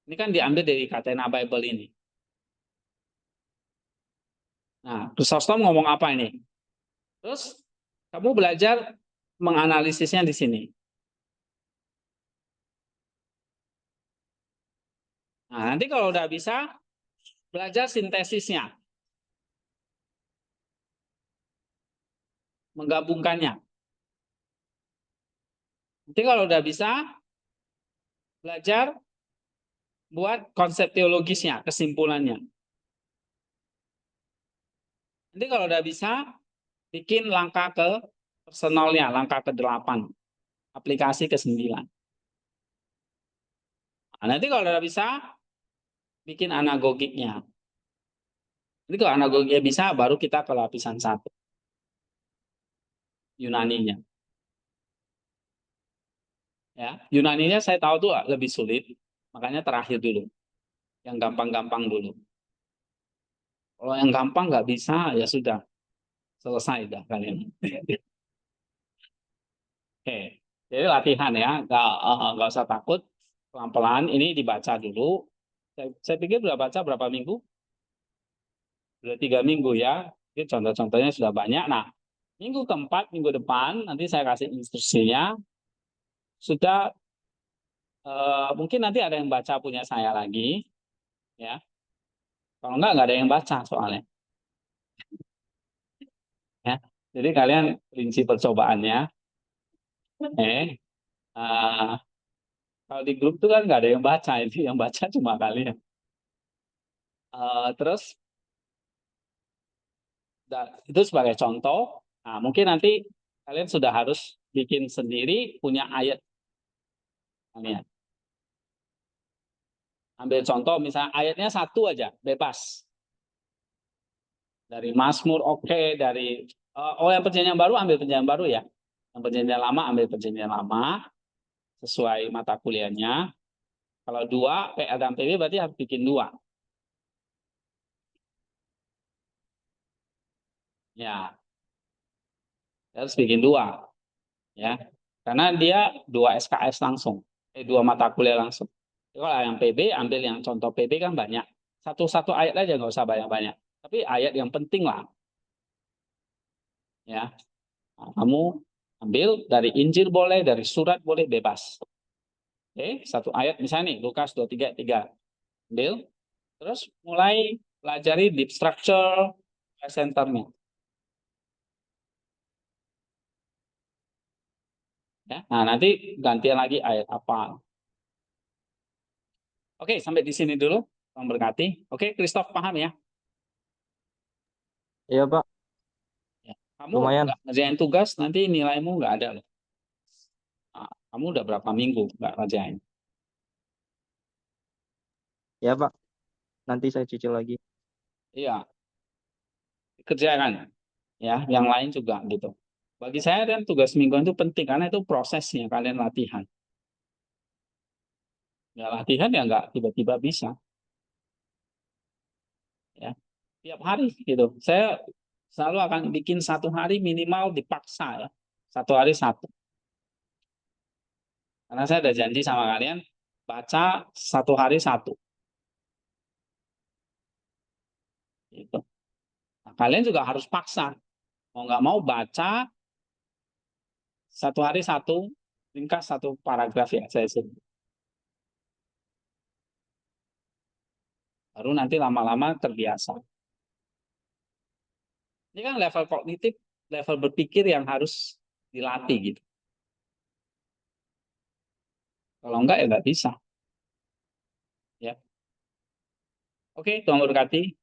Ini kan diambil dari Catena Bible ini. Nah, Chrysostom ngomong apa ini? Terus kamu belajar menganalisisnya di sini. Nah, nanti kalau udah bisa, belajar sintesisnya. Menggabungkannya. Nanti kalau udah bisa, belajar buat konsep teologisnya, kesimpulannya. Nanti kalau udah bisa, bikin langkah ke personalnya, langkah ke-8. Aplikasi ke-9. Nah, nanti kalau udah bisa, bikin anagogiknya. Nanti kalau anagogiknya bisa, baru kita ke lapisan 1. Yunaninya. Ya, Yunaninya saya tahu tuh lebih sulit, makanya terakhir dulu. Yang gampang-gampang dulu. Kalau yang gampang nggak bisa, ya sudah. Selesai dah kalian. Oke, jadi latihan ya, nggak usah takut. Pelan-pelan ini dibaca dulu. Saya pikir sudah baca berapa minggu? Sudah 3 minggu ya. Jadi contoh-contohnya sudah banyak. Nah, minggu keempat, minggu depan, nanti saya kasih instruksinya. Sudah mungkin nanti ada yang baca punya saya lagi, ya. Kalau nggak ada yang baca soalnya. Ya. Jadi kalian rinci percobaannya. Uh, kalau di grup itu kan nggak ada yang baca, itu yang baca cuma kalian. Terus itu sebagai contoh. Nah, mungkin nanti kalian sudah harus bikin sendiri punya ayat kalian. Ambil contoh misalnya ayatnya 1 aja, bebas. Dari Mazmur oke, dari yang perjanjian baru ambil perjanjian baru ya. Yang perjanjian lama ambil perjanjian lama sesuai mata kuliahnya. Kalau 2 PL dan PB berarti harus bikin 2. Ya, harus bikin 2 ya. Karena dia 2 SKS langsung. 2 mata kuliah langsung. Kalau yang PB ambil yang contoh PB kan banyak. Satu-satu ayat aja nggak usah banyak-banyak. Tapi ayat yang penting lah. Ya, nah, kamu ambil dari Injil boleh, dari surat boleh, bebas. Oke, satu ayat misalnya nih Lukas 23:3. Ambil, terus mulai pelajari deep structure centernya. Ya, nah nanti gantian lagi ayat apa. Oke, sampai di sini dulu. Tuhan berkati. Oke, Christoph paham ya? Iya, Pak. Ya. Kamu Lumayan. nggak ngerjain tugas, nanti nilaimu nggak ada loh. Nah, kamu udah berapa minggu nggak ngerjain? Ya, Pak. Nanti saya cicil lagi. Iya, kerjakan. Ya, yang lain juga gitu. Bagi saya kan tugas mingguan itu penting karena itu prosesnya kalian latihan. Nggak latihan ya nggak tiba-tiba bisa. Ya, tiap hari gitu. Saya selalu akan bikin satu hari minimal dipaksa ya. Satu hari satu. Karena saya ada janji sama kalian baca satu hari satu. Gitu. Nah, kalian juga harus paksa. Mau nggak mau baca satu hari satu, ringkas satu paragraf ya saya sebut. Baru nanti lama-lama terbiasa. Ini kan level kognitif, level berpikir yang harus dilatih gitu. Kalau enggak ya nggak bisa. Ya. Oke, Tuhan berkati.